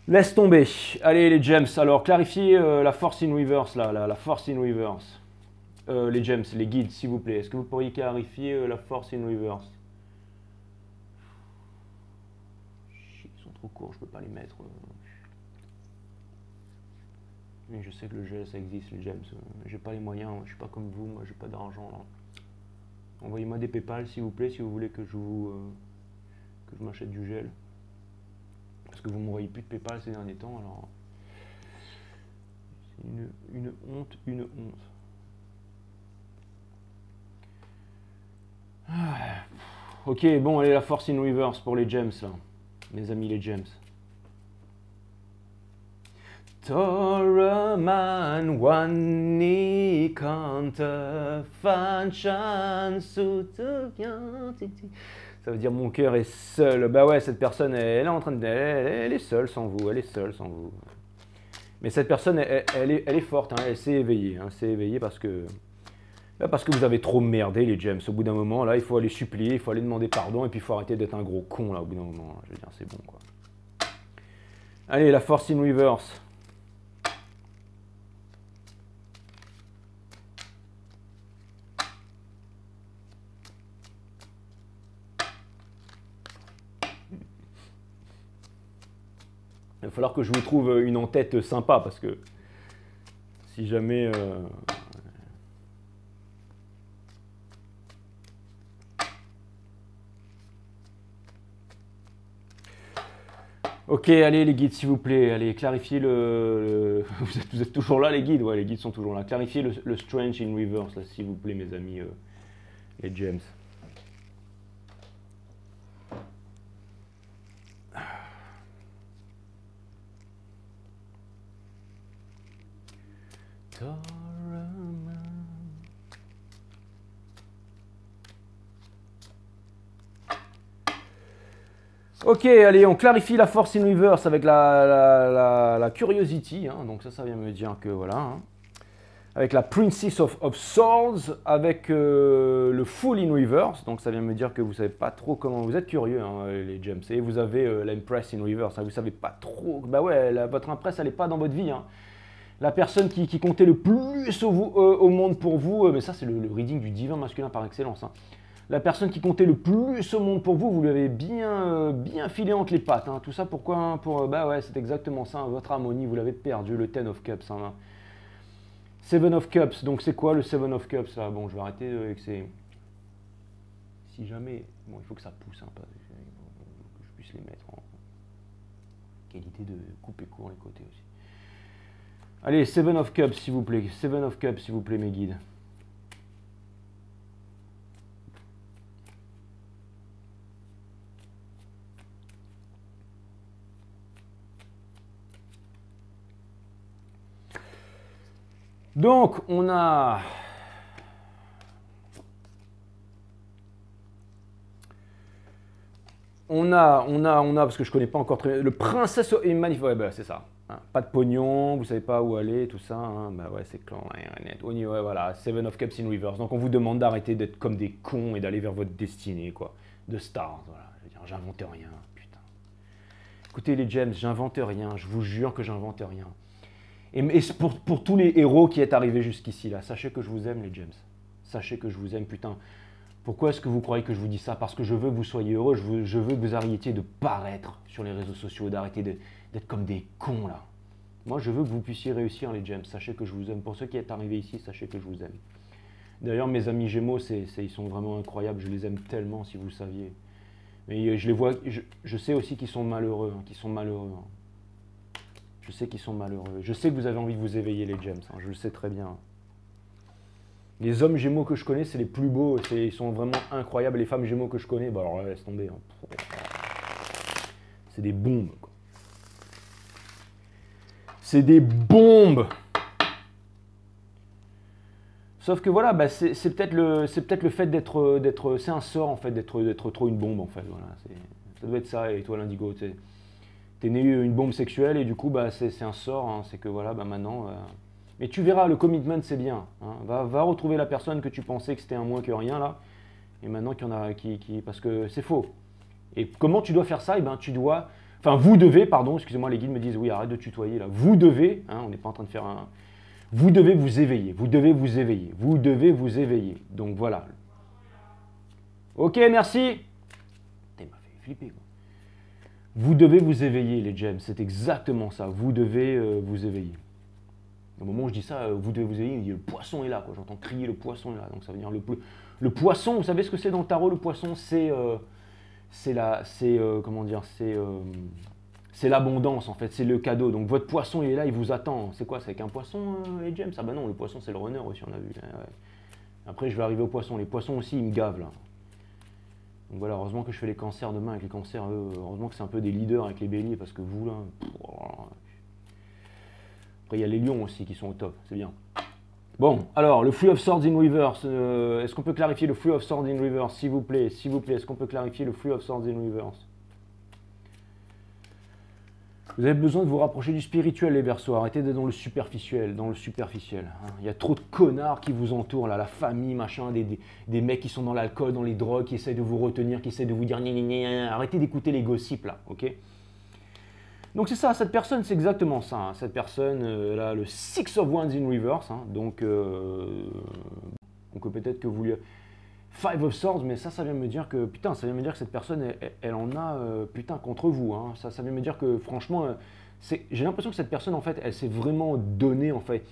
Laisse tomber. Allez, les gems. Alors, clarifiez la force in reverse, là, la force in reverse. Les gems, les guides, s'il vous plaît. Est-ce que vous pourriez clarifier la force in reverse? Ils sont trop courts, je peux pas les mettre. Mais je sais que le gel, ça existe, les gems. J'ai pas les moyens, je suis pas comme vous, moi, j'ai pas d'argent. Envoyez-moi des PayPal, s'il vous plaît, si vous voulez que je m'achète du gel. Parce que vous ne m'envoyez plus de PayPal ces derniers temps, alors c'est une honte, Ok, bon, allez, la force in reverse pour les gems, là. Mes amis, les gems. Toraman wani kanta fanchan sutuyantiti. Ça veut dire mon cœur est seul. Bah ouais, cette personne, elle est en train de... Elle est seule sans vous, Mais cette personne, elle est forte, hein, elle s'est éveillée. Hein, s'est éveillée parce que vous avez trop merdé, les gems. Au bout d'un moment, là, il faut aller supplier, il faut aller demander pardon, et puis il faut arrêter d'être un gros con, là, au bout d'un moment. Je veux dire, c'est bon, quoi. Allez, la force in reverse. Il va falloir que je vous trouve une en-tête sympa parce que si jamais... Ok, allez les guides s'il vous plaît, allez clarifiez le... Vous êtes toujours là les guides? Ouais, les guides sont toujours là. Clarifiez le strange in reverse là s'il vous plaît mes amis, les gems. Ok, allez, on clarifie la force in reverse avec la curiosity. Hein, donc ça vient me dire que voilà. Hein. avec la Princess of Swords, avec le Full in Reverse. Donc ça vient me dire que vous savez pas trop comment, vous êtes curieux hein, les gems. Et vous avez l'Empress in Reverse, hein, vous savez pas trop, bah ouais, votre Empress elle est pas dans votre vie. Hein. La personne qui comptait le plus au monde pour vous, mais ça c'est le reading du divin masculin par excellence. Hein. La personne qui comptait le plus au monde pour vous, vous lui avez bien filé entre les pattes. Hein. Tout ça pourquoi bah ouais, c'est exactement ça. Hein. Votre harmonie, vous l'avez perdu, le Ten of Cups. Hein. Seven of Cups, donc c'est quoi le Seven of Cups là? Bon, je vais arrêter avec ces... Si jamais... Bon, il faut que ça pousse un peu, que je puisse les mettre en qualité de couper court les côtés aussi. Allez, Seven of Cups s'il vous plaît, Seven of Cups s'il vous plaît mes guides. Donc, on a... parce que je connais pas encore très bien, le princesse et magnifique, ouais, bah, c'est ça. Hein, pas de pognon, vous savez pas où aller, tout ça. Hein, bah ouais, c'est clair. Ouais, voilà, Seven of Cups in Reverse. Donc, on vous demande d'arrêter d'être comme des cons et d'aller vers votre destinée, quoi. De stars, voilà. Je veux dire, j'invente rien, putain. Écoutez, les gems, j'invente rien. Je vous jure que j'invente rien. Et pour tous les héros qui est arrivés jusqu'ici, là, sachez que je vous aime, les gems. Sachez que je vous aime, putain. Pourquoi est-ce que vous croyez que je vous dis ça? Parce que je veux que vous soyez heureux, je veux que vous arrêtiez de paraître sur les réseaux sociaux, d'arrêter d'être comme des cons, là. Moi, je veux que vous puissiez réussir, les gems. Sachez que je vous aime. Pour ceux qui sont arrivés ici, sachez que je vous aime. D'ailleurs, mes amis Gémeaux, ils sont vraiment incroyables. Je les aime tellement, si vous le saviez. Mais je les vois, je sais aussi qu'ils sont malheureux, hein, hein. Je sais qu'ils sont malheureux. Je sais que vous avez envie de vous éveiller, les gems. Hein, je le sais très bien. Les hommes gémeaux que je connais, c'est les plus beaux. Ils sont vraiment incroyables. Les femmes gémeaux que je connais, bah alors laisse tomber. Hein. C'est des bombes. C'est des bombes. Sauf que voilà, bah c'est peut-être le fait d'être. C'est un sort en fait, d'être trop une bombe en fait. Voilà, ça doit être ça. Et toi, l'indigo, t'es né une bombe sexuelle et du coup bah c'est un sort, hein, c'est que voilà bah maintenant mais tu verras, le commitment c'est bien, hein, va retrouver la personne que tu pensais que c'était un moins que rien là et maintenant qu'il y en a qui parce que c'est faux. Et comment tu dois faire ça? Et ben tu dois, enfin vous devez, pardon, excusez-moi, les guides me disent oui, arrête de tutoyer là, vous devez, hein, on n'est pas en train de faire un, vous devez vous éveiller, vous devez vous éveiller, vous devez vous éveiller, donc voilà. Ok, merci. Putain, il m'a fait flipper quoi. Vous devez vous éveiller, les gems, c'est exactement ça. Vous devez vous éveiller. Au moment où je dis ça, vous devez vous éveiller, il me dit le poisson est là, quoi. J'entends crier le poisson est là. Donc ça veut dire le poisson, vous savez ce que c'est dans le tarot, le poisson, comment dire, c'est l'abondance en fait, c'est le cadeau. Donc votre poisson il est là, il vous attend. C'est quoi? C'est avec un poisson, les gems? Ah bah non, le poisson c'est le runner aussi, on a vu. Ouais. Après je vais arriver au poisson. Les poissons aussi, ils me gavent là. Donc voilà, heureusement que je fais les cancers demain avec les cancers, heureusement que c'est un peu des leaders avec les béliers, parce que vous là... Après il y a les lions aussi qui sont au top, c'est bien. Bon, alors le Three of Swords in Reverse, est-ce qu'on peut clarifier le Three of Swords in Reverse, s'il vous plaît, est-ce qu'on peut clarifier le Three of Swords in Reverse? Vous avez besoin de vous rapprocher du spirituel, les Verseaux. Arrêtez d'être dans le superficiel, hein. Il y a trop de connards qui vous entourent, là, la famille, machin, des mecs qui sont dans l'alcool, dans les drogues, qui essayent de vous retenir, qui essayent de vous dire gna, gna, gna. Arrêtez d'écouter les gossips, là, ok? Donc c'est ça, cette personne, c'est exactement ça. Hein. Cette personne, là, le Six of Wands in Reverse, hein. Donc peut-être que vous lui... Five of Swords, mais ça vient me dire que, putain, ça vient me dire que cette personne, elle en a, putain, contre vous. Hein. Ça vient me dire que, franchement, j'ai l'impression que cette personne, en fait, elle s'est vraiment donnée, en fait.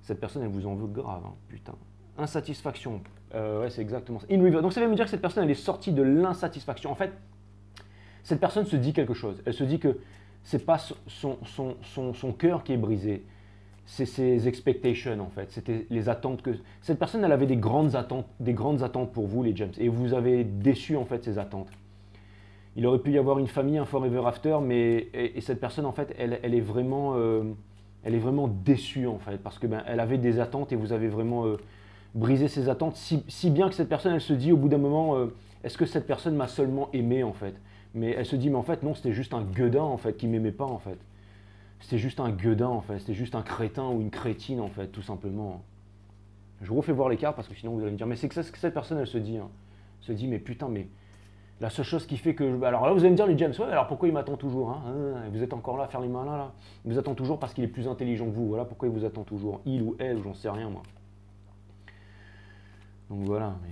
Cette personne, elle vous en veut grave, hein, putain. Insatisfaction, ouais, c'est exactement ça. In reverse. Donc ça vient me dire que cette personne, elle est sortie de l'insatisfaction. En fait, cette personne se dit quelque chose. Elle se dit que c'est pas son cœur qui est brisé. C'est ses expectations en fait, c'était les attentes que... Cette personne, elle avait des grandes attentes pour vous les gems, et vous avez déçu en fait ces attentes. Il aurait pu y avoir une famille, un forever after, mais et cette personne en fait, elle est vraiment déçue en fait, parce que ben, elle avait des attentes et vous avez vraiment brisé ses attentes, si bien que cette personne, elle se dit au bout d'un moment, est-ce que cette personne m'a seulement aimé en fait? Mais elle se dit, mais en fait non, c'était juste un gueudin en fait, qui m'aimait pas en fait. c'était juste un gueudin en fait, c'était juste un crétin ou une crétine en fait, tout simplement. Je vous refais voir les cartes parce que sinon vous allez me dire, mais c'est que ça ce que cette personne elle se dit. Hein. Elle se dit, mais putain, mais la seule chose qui fait que. Alors là vous allez me dire, les James, ouais, alors pourquoi il m'attend toujours hein vous êtes encore là à faire les malins là. Il vous attend toujours parce qu'il est plus intelligent que vous. Voilà pourquoi il vous attend toujours. Il ou elle, j'en sais rien moi. Donc voilà, mais.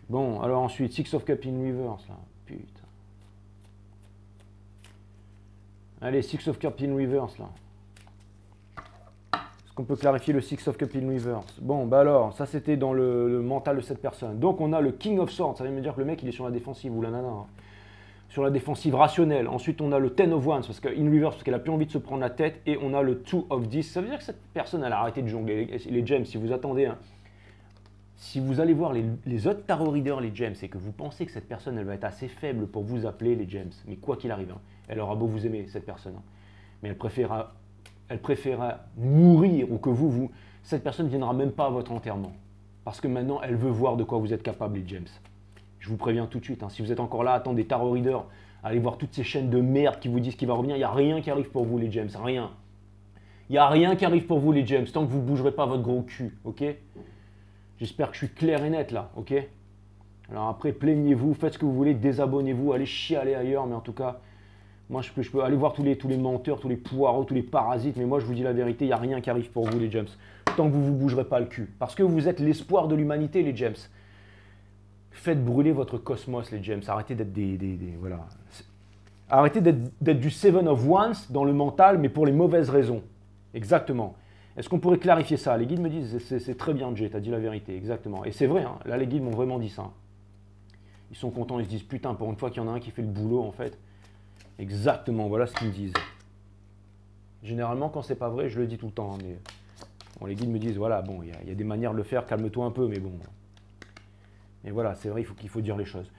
Bon, alors ensuite, Six of Cups in reverse là. Putain. Allez, Six of Cups in reverse là. Est-ce qu'on peut clarifier le Six of Cups in reverse? Bon, bah alors, ça c'était dans le mental de cette personne. Donc on a le King of Swords, ça veut me dire que le mec il est sur la défensive ou la nana. Hein. Sur la défensive rationnelle. Ensuite on a le Ten of Wands, parce que in reverse, parce qu'elle a plus envie de se prendre la tête. Et on a le Two of Dis. Ça veut dire que cette personne elle a arrêté de jongler. Les gems, si vous attendez, hein, si vous allez voir les autres tarot readers, les gems, et que vous pensez que cette personne elle va être assez faible pour vous appeler les gems, mais quoi qu'il arrive, hein, elle aura beau vous aimer cette personne, hein, mais elle préférera mourir ou que cette personne ne viendra même pas à votre enterrement. Parce que maintenant, elle veut voir de quoi vous êtes capable, les James. Je vous préviens tout de suite, hein, si vous êtes encore là, attendez des tarot readers, allez voir toutes ces chaînes de merde qui vous disent qu'il va revenir, il n'y a rien qui arrive pour vous, les James, rien. Il n'y a rien qui arrive pour vous, les James, tant que vous ne bougerez pas votre gros cul, ok? J'espère que je suis clair et net là, ok? Alors après, plaignez-vous, faites ce que vous voulez, désabonnez-vous, allez chialer ailleurs, mais en tout cas, moi, je peux aller voir tous les menteurs, tous les poireaux, tous les parasites, mais moi, je vous dis la vérité, il n'y a rien qui arrive pour vous, les James, tant que vous ne vous bougerez pas le cul. Parce que vous êtes l'espoir de l'humanité, les James. Faites brûler votre cosmos, les James. Arrêtez d'être voilà. Arrêtez d'être du Seven of Wands dans le mental, mais pour les mauvaises raisons. Exactement. Est-ce qu'on pourrait clarifier ça? Les guides me disent, c'est très bien, Jay, tu as dit la vérité, exactement. Et c'est vrai, hein, là, les guides m'ont vraiment dit ça. Ils sont contents, ils se disent, putain, pour une fois qu'il y en a un qui fait le boulot, en fait. Exactement, voilà ce qu'ils me disent. Généralement, quand c'est pas vrai, je le dis tout le temps. Hein, mais bon, les guides me disent, voilà, bon, il y a des manières de le faire, calme-toi un peu, mais bon. Mais voilà, c'est vrai, il faut dire les choses.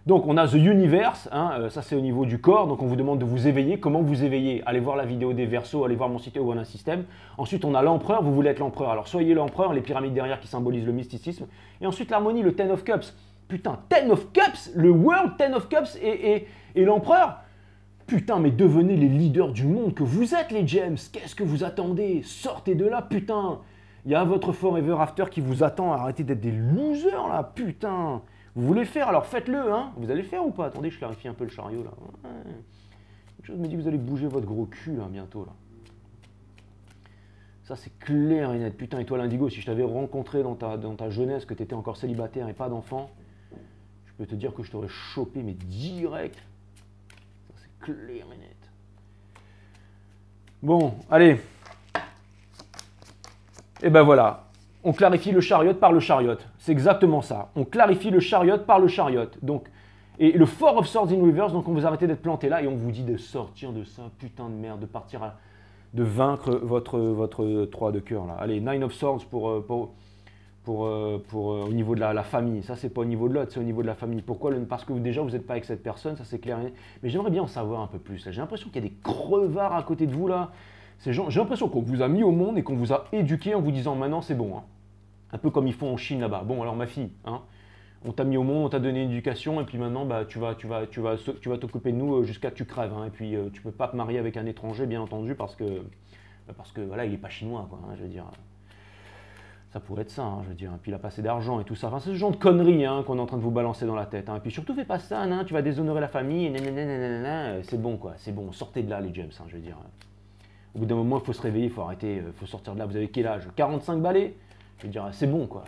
Donc, on a The Universe, hein, ça c'est au niveau du corps, donc on vous demande de vous éveiller. Comment vous éveiller? Allez voir la vidéo des Verseaux, allez voir mon site One System. Ensuite, on a l'empereur, vous voulez être l'empereur. Alors, soyez l'empereur, les pyramides derrière qui symbolisent le mysticisme. Et ensuite, l'harmonie, le Ten of Cups. Putain, Ten of Cups, le World Ten of Cups et l'empereur. Putain, mais devenez les leaders du monde que vous êtes, les James. Qu'est-ce que vous attendez? Sortez de là, putain. Il y a votre Forever After qui vous attend. Arrêtez d'être des losers, là, putain. Vous voulez le faire, alors faites-le, hein. Vous allez le faire ou pas? Attendez, je clarifie un peu le chariot, là. Ouais. Quelque chose me dit que vous allez bouger votre gros cul, là, bientôt, là. Ça, c'est clair et net. Putain, étoile indigo, si je t'avais rencontré dans ta jeunesse, que tu étais encore célibataire et pas d'enfant, je peux te dire que je t'aurais chopé, mais direct. Ça, c'est clair et net. Bon, allez. Et ben voilà. On clarifie le chariot par le chariot. C'est exactement ça. On clarifie le chariot par le chariot. Donc, et le Four of Swords in reverse, donc on vous arrêtez d'être planté là et on vous dit de sortir de ça, putain de merde, de partir de vaincre votre 3 de cœur là. Allez, Nine of Swords au niveau de la famille. Ça, c'est pas au niveau de l'autre, c'est au niveau de la famille. Pourquoi? Parce que déjà, vous n'êtes pas avec cette personne, ça c'est clair. Mais j'aimerais bien en savoir un peu plus. J'ai l'impression qu'il y a des crevards à côté de vous là. J'ai l'impression qu'on vous a mis au monde et qu'on vous a éduqué en vous disant maintenant c'est bon. Hein. Un peu comme ils font en Chine là-bas. Bon, alors ma fille, hein, on t'a mis au monde, on t'a donné une éducation, et puis maintenant, bah, tu vas t'occuper de nous jusqu'à que tu crèves. Hein, et puis, tu peux pas te marier avec un étranger, bien entendu, parce que voilà, il est pas chinois, quoi. Hein, je veux dire, ça pourrait être ça, hein, je veux dire. Et puis, il a pas assez d'argent et tout ça. Enfin, c'est ce genre de conneries hein, qu'on est en train de vous balancer dans la tête. Hein. Et puis, surtout, fais pas ça, hein, tu vas déshonorer la famille. C'est bon, quoi. C'est bon. Sortez de là, les James. Hein, je veux dire. Au bout d'un moment, il faut se réveiller, il faut arrêter, il faut sortir de là. Vous avez quel âge? 45 balais? Je veux dire, c'est bon, quoi.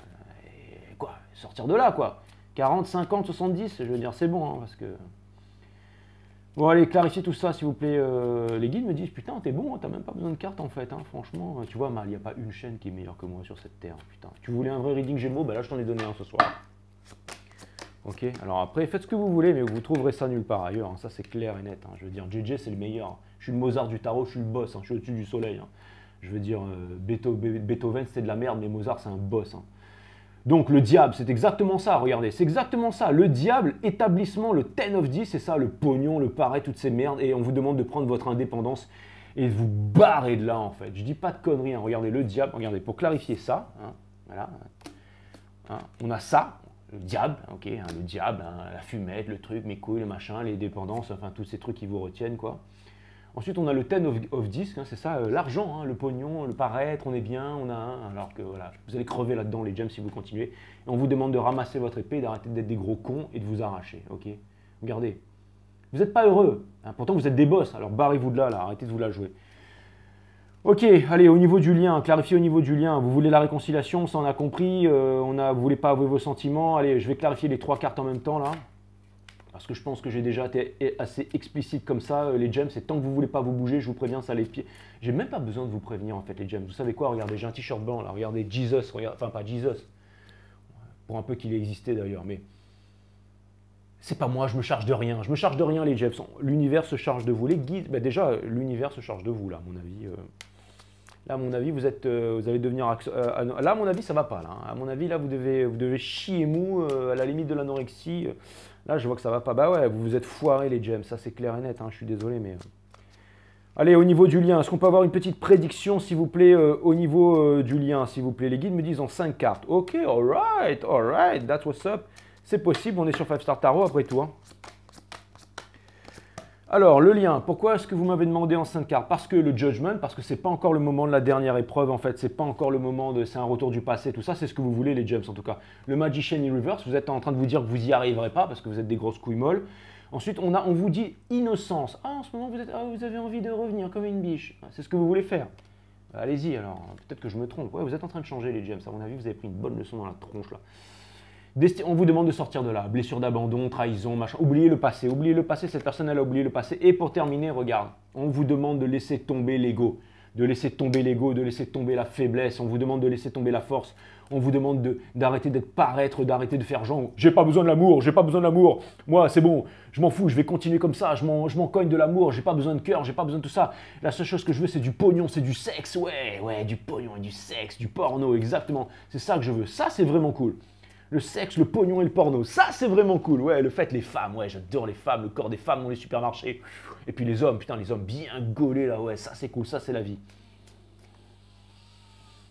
Et quoi? Sortir de là, quoi. 40, 50, 70, je veux dire, c'est bon, hein, parce que... Bon, allez, clarifiez tout ça, s'il vous plaît. Les guides me disent, putain, t'es bon, t'as même pas besoin de carte, en fait, hein, franchement. Tu vois, Mal, il n'y a pas une chaîne qui est meilleure que moi sur cette terre, putain. Tu voulais un vrai reading Gémeaux, bah là, je t'en ai donné un ce soir. Ok, alors après, faites ce que vous voulez, mais vous trouverez ça nulle part ailleurs, hein, ça c'est clair et net. Hein. Je veux dire, JJ, c'est le meilleur. Je suis le Mozart du tarot, je suis le boss, hein, je suis au-dessus du soleil. Hein. Je veux dire, Beethoven, c'était de la merde, mais Mozart, c'est un boss. Hein. Donc, le diable, c'est exactement ça, regardez, c'est exactement ça. Le diable, établissement, le Ten of 10, c'est ça, le pognon, le pareil, toutes ces merdes, et on vous demande de prendre votre indépendance et de vous barrer de là, en fait. Je dis pas de conneries, hein. Regardez, le diable, regardez, pour clarifier ça, hein, voilà, hein, on a ça, le diable, ok, hein, le diable, hein, la fumette, le truc, mes couilles, le machin, les dépendances, enfin, tous ces trucs qui vous retiennent, quoi. Ensuite, on a le 10 of disc, hein, c'est ça, l'argent, hein, le pognon, le paraître, on est bien, on a un, alors que voilà, vous allez crever là-dedans les gems si vous continuez. Et on vous demande de ramasser votre épée, d'arrêter d'être des gros cons et de vous arracher, ok? Regardez, vous n'êtes pas heureux, hein, pourtant vous êtes des boss, alors barrez-vous de là, arrêtez de vous la jouer. Ok, allez, au niveau du lien, clarifier au niveau du lien, vous voulez la réconciliation, ça on a compris, vous ne voulez pas avouer vos sentiments, allez, je vais clarifier les 3 cartes en même temps là. Parce que je pense que j'ai déjà été assez explicite comme ça, les gems, c'est tant que vous ne voulez pas vous bouger, je vous préviens, ça les pieds. J'ai même pas besoin de vous prévenir en fait les gems. Vous savez quoi, regardez, j'ai un t-shirt blanc là, regardez, Jesus, regarde, enfin pas Jesus, pour un peu qu'il ait existé d'ailleurs, mais c'est pas moi, je me charge de rien les gems, l'univers se charge de vous, les guides, ben déjà l'univers se charge de vous là, à mon avis. Là, à mon avis, vous allez devenir... là, à mon avis, ça va pas. Là, hein. À mon avis, là, vous devez chier mou à la limite de l'anorexie. Là, je vois que ça va pas. Bah ouais, vous vous êtes foirés, les gems. Ça, c'est clair et net. Hein. Je suis désolé, mais... Allez, au niveau du lien, est-ce qu'on peut avoir une petite prédiction, s'il vous plaît, au niveau du lien, s'il vous plaît? Les guides me disent en 5 cartes. Ok, alright, that's what's up. C'est possible, on est sur 5 Star Tarot, après tout. Hein. Alors, le lien, pourquoi est-ce que vous m'avez demandé en 5 cartes? Parce que le judgment, parce que c'est pas encore le moment de la dernière épreuve, en fait, c'est pas encore le moment de... C'est un retour du passé, tout ça, c'est ce que vous voulez, les gems, en tout cas. Le Magician in Reverse, vous êtes en train de vous dire que vous y arriverez pas, parce que vous êtes des grosses couilles molles. Ensuite, on vous dit innocence. Ah, en ce moment, vous avez envie de revenir comme une biche. C'est ce que vous voulez faire. Allez-y, alors, peut-être que je me trompe. Ouais, vous êtes en train de changer, les gems, à mon avis, vous avez pris une bonne leçon dans la tronche, là. On vous demande de sortir de là, blessure d'abandon, trahison, machin. Oubliez le passé, cette personne elle a oublié le passé. Et pour terminer, regarde, on vous demande de laisser tomber l'ego, de laisser tomber la faiblesse, on vous demande de laisser tomber la force, on vous demande d'arrêter d'être paraître, d'arrêter de faire genre, j'ai pas besoin de l'amour, moi c'est bon, je m'en fous, je vais continuer comme ça, je m'en cogne de l'amour, j'ai pas besoin de cœur, j'ai pas besoin de tout ça. La seule chose que je veux c'est du pognon, c'est du sexe, ouais, du pognon et du sexe, du porno, exactement, c'est ça que je veux, ça c'est vraiment cool. Le sexe, le pognon et le porno, ça c'est vraiment cool. Ouais, le fait, les femmes, ouais, j'adore les femmes, le corps des femmes dans les supermarchés. Et puis les hommes, putain, les hommes bien gaulés là, ouais, ça c'est cool, ça c'est la vie.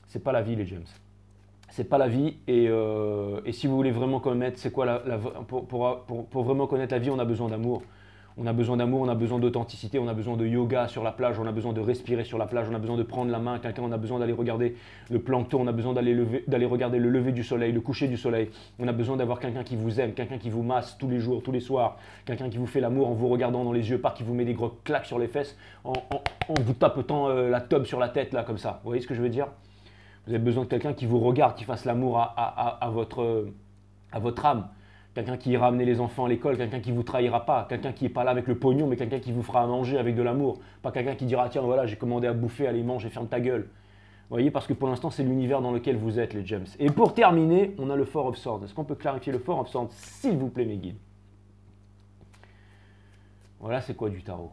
C'est pas la vie, les gems. C'est pas la vie. Et si vous voulez vraiment connaître, c'est quoi pour vraiment connaître la vie, on a besoin d'amour. On a besoin d'amour, on a besoin d'authenticité, on a besoin de yoga sur la plage, on a besoin de respirer sur la plage, on a besoin de prendre la main à quelqu'un, on a besoin d'aller regarder le plancton, on a besoin d'aller regarder le lever du soleil, le coucher du soleil. On a besoin d'avoir quelqu'un qui vous aime, quelqu'un qui vous masse tous les jours, tous les soirs, quelqu'un qui vous fait l'amour en vous regardant dans les yeux, pas qui vous met des gros claques sur les fesses en vous tapotant la tube sur la tête là comme ça. Vous voyez ce que je veux dire? Vous avez besoin de quelqu'un qui vous regarde, qui fasse l'amour à votre âme. Quelqu'un qui ira amener les enfants à l'école, quelqu'un qui ne vous trahira pas, quelqu'un qui n'est pas là avec le pognon, mais quelqu'un qui vous fera à manger avec de l'amour. Pas quelqu'un qui dira, tiens, voilà, j'ai commandé à bouffer, allez, mange et ferme ta gueule. Vous voyez, parce que pour l'instant, c'est l'univers dans lequel vous êtes, les gems. Et pour terminer, on a le Four of Swords. Est-ce qu'on peut clarifier le Four of Swords, s'il vous plaît, mes guides? Voilà, c'est quoi du tarot?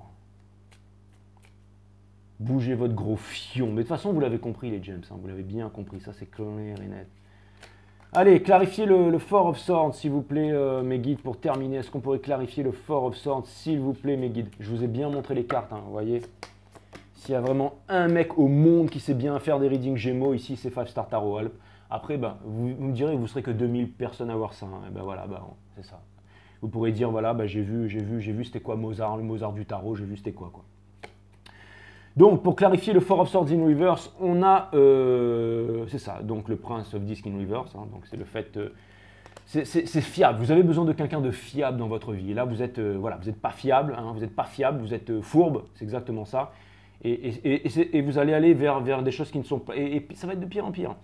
Bougez votre gros fion. Mais de toute façon, vous l'avez compris, les gems. Hein, vous l'avez bien compris, ça c'est clair et net. Allez, clarifiez le Four of Swords, s'il vous plaît, mes guides, pour terminer. Est-ce qu'on pourrait clarifier le Four of Swords, s'il vous plaît, mes guides? Je vous ai bien montré les cartes, hein, vous voyez. S'il y a vraiment un mec au monde qui sait bien faire des readings Gémeaux, ici, c'est 5 Star Tarot. Après, ben, vous me direz, vous serez que 2000 personnes à voir ça. Hein, et ben voilà, ben, c'est ça. Vous pourrez dire, voilà, ben, j'ai vu, c'était quoi Mozart, le Mozart du tarot, j'ai vu, c'était quoi. Donc, pour clarifier le Four of Swords in Reverse, on a, c'est ça, donc le Prince of Disc in Reverse, hein, donc c'est le fait, c'est fiable, vous avez besoin de quelqu'un de fiable dans votre vie, et là vous êtes, voilà, vous n'êtes pas fiable, hein, vous êtes fourbe, c'est exactement ça, et vous allez aller vers des choses qui ne sont pas, et ça va être de pire en pire.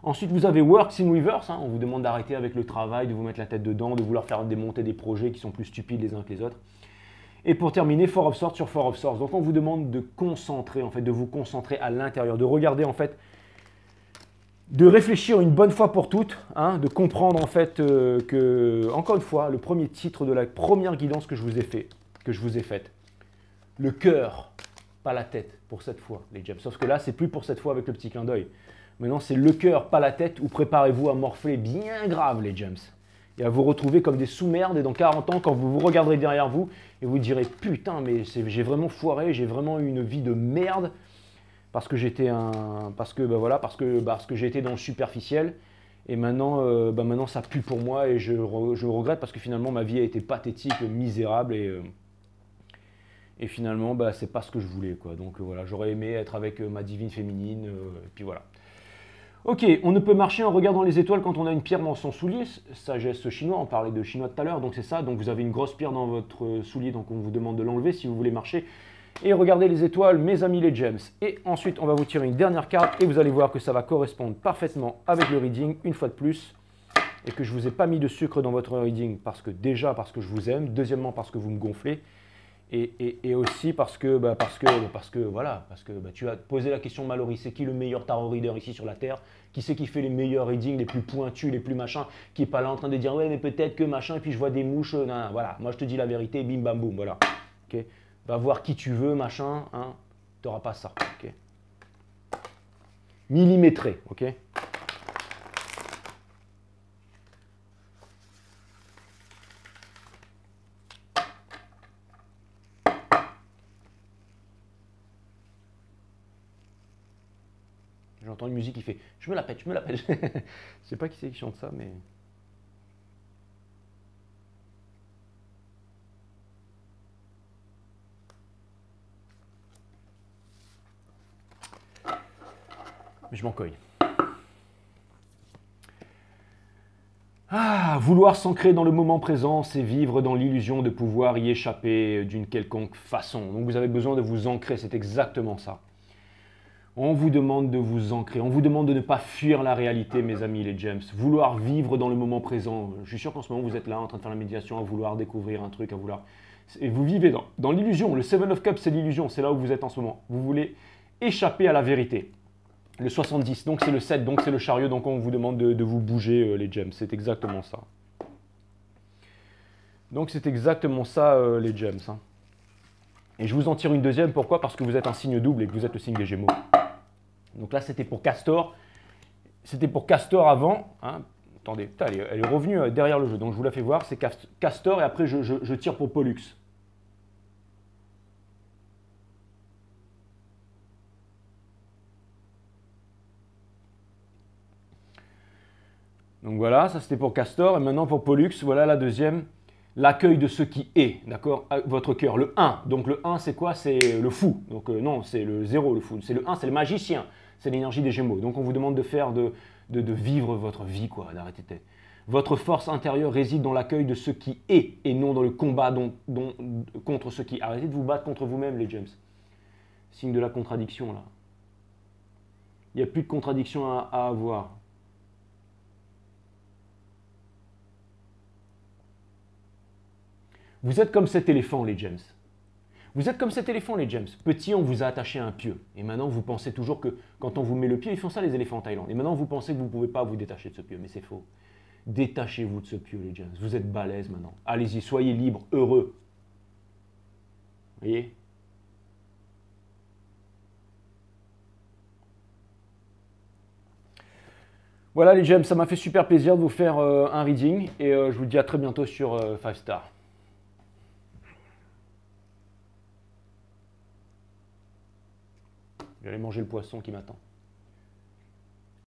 Ensuite, vous avez Works in Reverse, hein, on vous demande d'arrêter avec le travail, de vous mettre la tête dedans, de vouloir faire démonter des projets qui sont plus stupides les uns que les autres. Et pour terminer, Four of Swords sur Four of Swords. Donc on vous demande de concentrer, en fait, de vous concentrer à l'intérieur, de regarder en fait, de réfléchir une bonne fois pour toutes, hein, de comprendre en fait que, encore une fois, le premier titre de la première guidance que je vous ai faite, le cœur, pas la tête pour cette fois, les gems. Sauf que là, c'est plus pour cette fois avec le petit clin d'œil. Maintenant, c'est le cœur, pas la tête, ou préparez-vous à morfler bien grave, les gems. Et à vous retrouver comme des sous-merdes, et dans 40 ans, quand vous vous regarderez derrière vous, et vous direz, putain, mais j'ai vraiment foiré, j'ai vraiment eu une vie de merde, parce que j'étais parce que j'ai été dans le superficiel, et maintenant, maintenant ça pue pour moi, et je regrette, parce que finalement, ma vie a été pathétique, misérable, Et finalement, bah, c'est pas ce que je voulais, quoi. Donc voilà, j'aurais aimé être avec ma divine féminine, et puis voilà. Ok, on ne peut marcher en regardant les étoiles quand on a une pierre dans son soulier. Sagesse chinois, on parlait de chinois tout à l'heure, donc c'est ça. Donc vous avez une grosse pierre dans votre soulier, donc on vous demande de l'enlever si vous voulez marcher. Et regardez les étoiles, mes amis les gems. Et ensuite, on va vous tirer une dernière carte et vous allez voir que ça va correspondre parfaitement avec le reading, une fois de plus. Et que je ne vous ai pas mis de sucre dans votre reading parce que je vous aime. Deuxièmement, parce que vous me gonflez. Et aussi parce que tu as posé la question, Mallory, c'est qui le meilleur tarot reader ici sur la Terre? Qui c'est qui fait les meilleurs readings, les plus pointus, les plus machins, qui n'est pas là en train de dire ouais mais peut-être que machin, et puis je vois des mouches, non, non, voilà, moi je te dis la vérité, bim bam boum, voilà. Okay, va voir qui tu veux, machin, hein, tu n'auras pas ça. Okay. Millimétré, ok. J'entends une musique qui fait « je me la pète, je me la pète ». Je sais pas qui c'est qui chante ça, mais... je m'en cogne. Ah, vouloir s'ancrer dans le moment présent, c'est vivre dans l'illusion de pouvoir y échapper d'une quelconque façon. Donc vous avez besoin de vous ancrer, c'est exactement ça. On vous demande de vous ancrer, on vous demande de ne pas fuir la réalité, mes amis les gems. Vouloir vivre dans le moment présent. Je suis sûr qu'en ce moment, vous êtes là en train de faire la méditation, à vouloir découvrir un truc, à vouloir... Et vous vivez dans l'illusion. Le Seven of Cups, c'est l'illusion, c'est là où vous êtes en ce moment. Vous voulez échapper à la vérité. Le 70, donc c'est le 7, donc c'est le chariot, donc on vous demande de vous bouger, les gems. C'est exactement ça. Donc c'est exactement ça, les gems. Hein. Et je vous en tire une deuxième, pourquoi? Parce que vous êtes un signe double et que vous êtes le signe des Gémeaux. Donc là, c'était pour Castor. C'était pour Castor avant. Hein. Attendez, putain, elle est revenue derrière le jeu. Donc je vous la fais voir. C'est Castor et après, je tire pour Pollux. Donc voilà, ça c'était pour Castor. Et maintenant pour Pollux, voilà la deuxième. L'accueil de ce qui est, d'accord? Votre cœur, le 1. Donc le 1, c'est quoi? C'est le fou. Donc non, c'est le 0, le fou. C'est le 1, c'est le magicien. C'est l'énergie des Gémeaux. Donc on vous demande de faire de vivre votre vie, quoi, d'arrêter de tête. Votre force intérieure réside dans l'accueil de ce qui est et non dans le combat contre ce qui. Arrêtez de vous battre contre vous-même, les James. Signe de la contradiction, là. Il n'y a plus de contradiction à avoir. Vous êtes comme cet éléphant, les James. Vous êtes comme cet éléphant, les James. Petit, on vous a attaché à un pieu. Et maintenant, vous pensez toujours que quand on vous met le pieu, ils font ça, les éléphants en Thaïlande. Et maintenant, vous pensez que vous ne pouvez pas vous détacher de ce pieu. Mais c'est faux. Détachez-vous de ce pieu, les James. Vous êtes balèzes maintenant. Allez-y, soyez libres, heureux. Vous voyez? Voilà, les James, ça m'a fait super plaisir de vous faire un reading. Et je vous dis à très bientôt sur 5 Star. Je vais aller manger le poisson qui m'attend.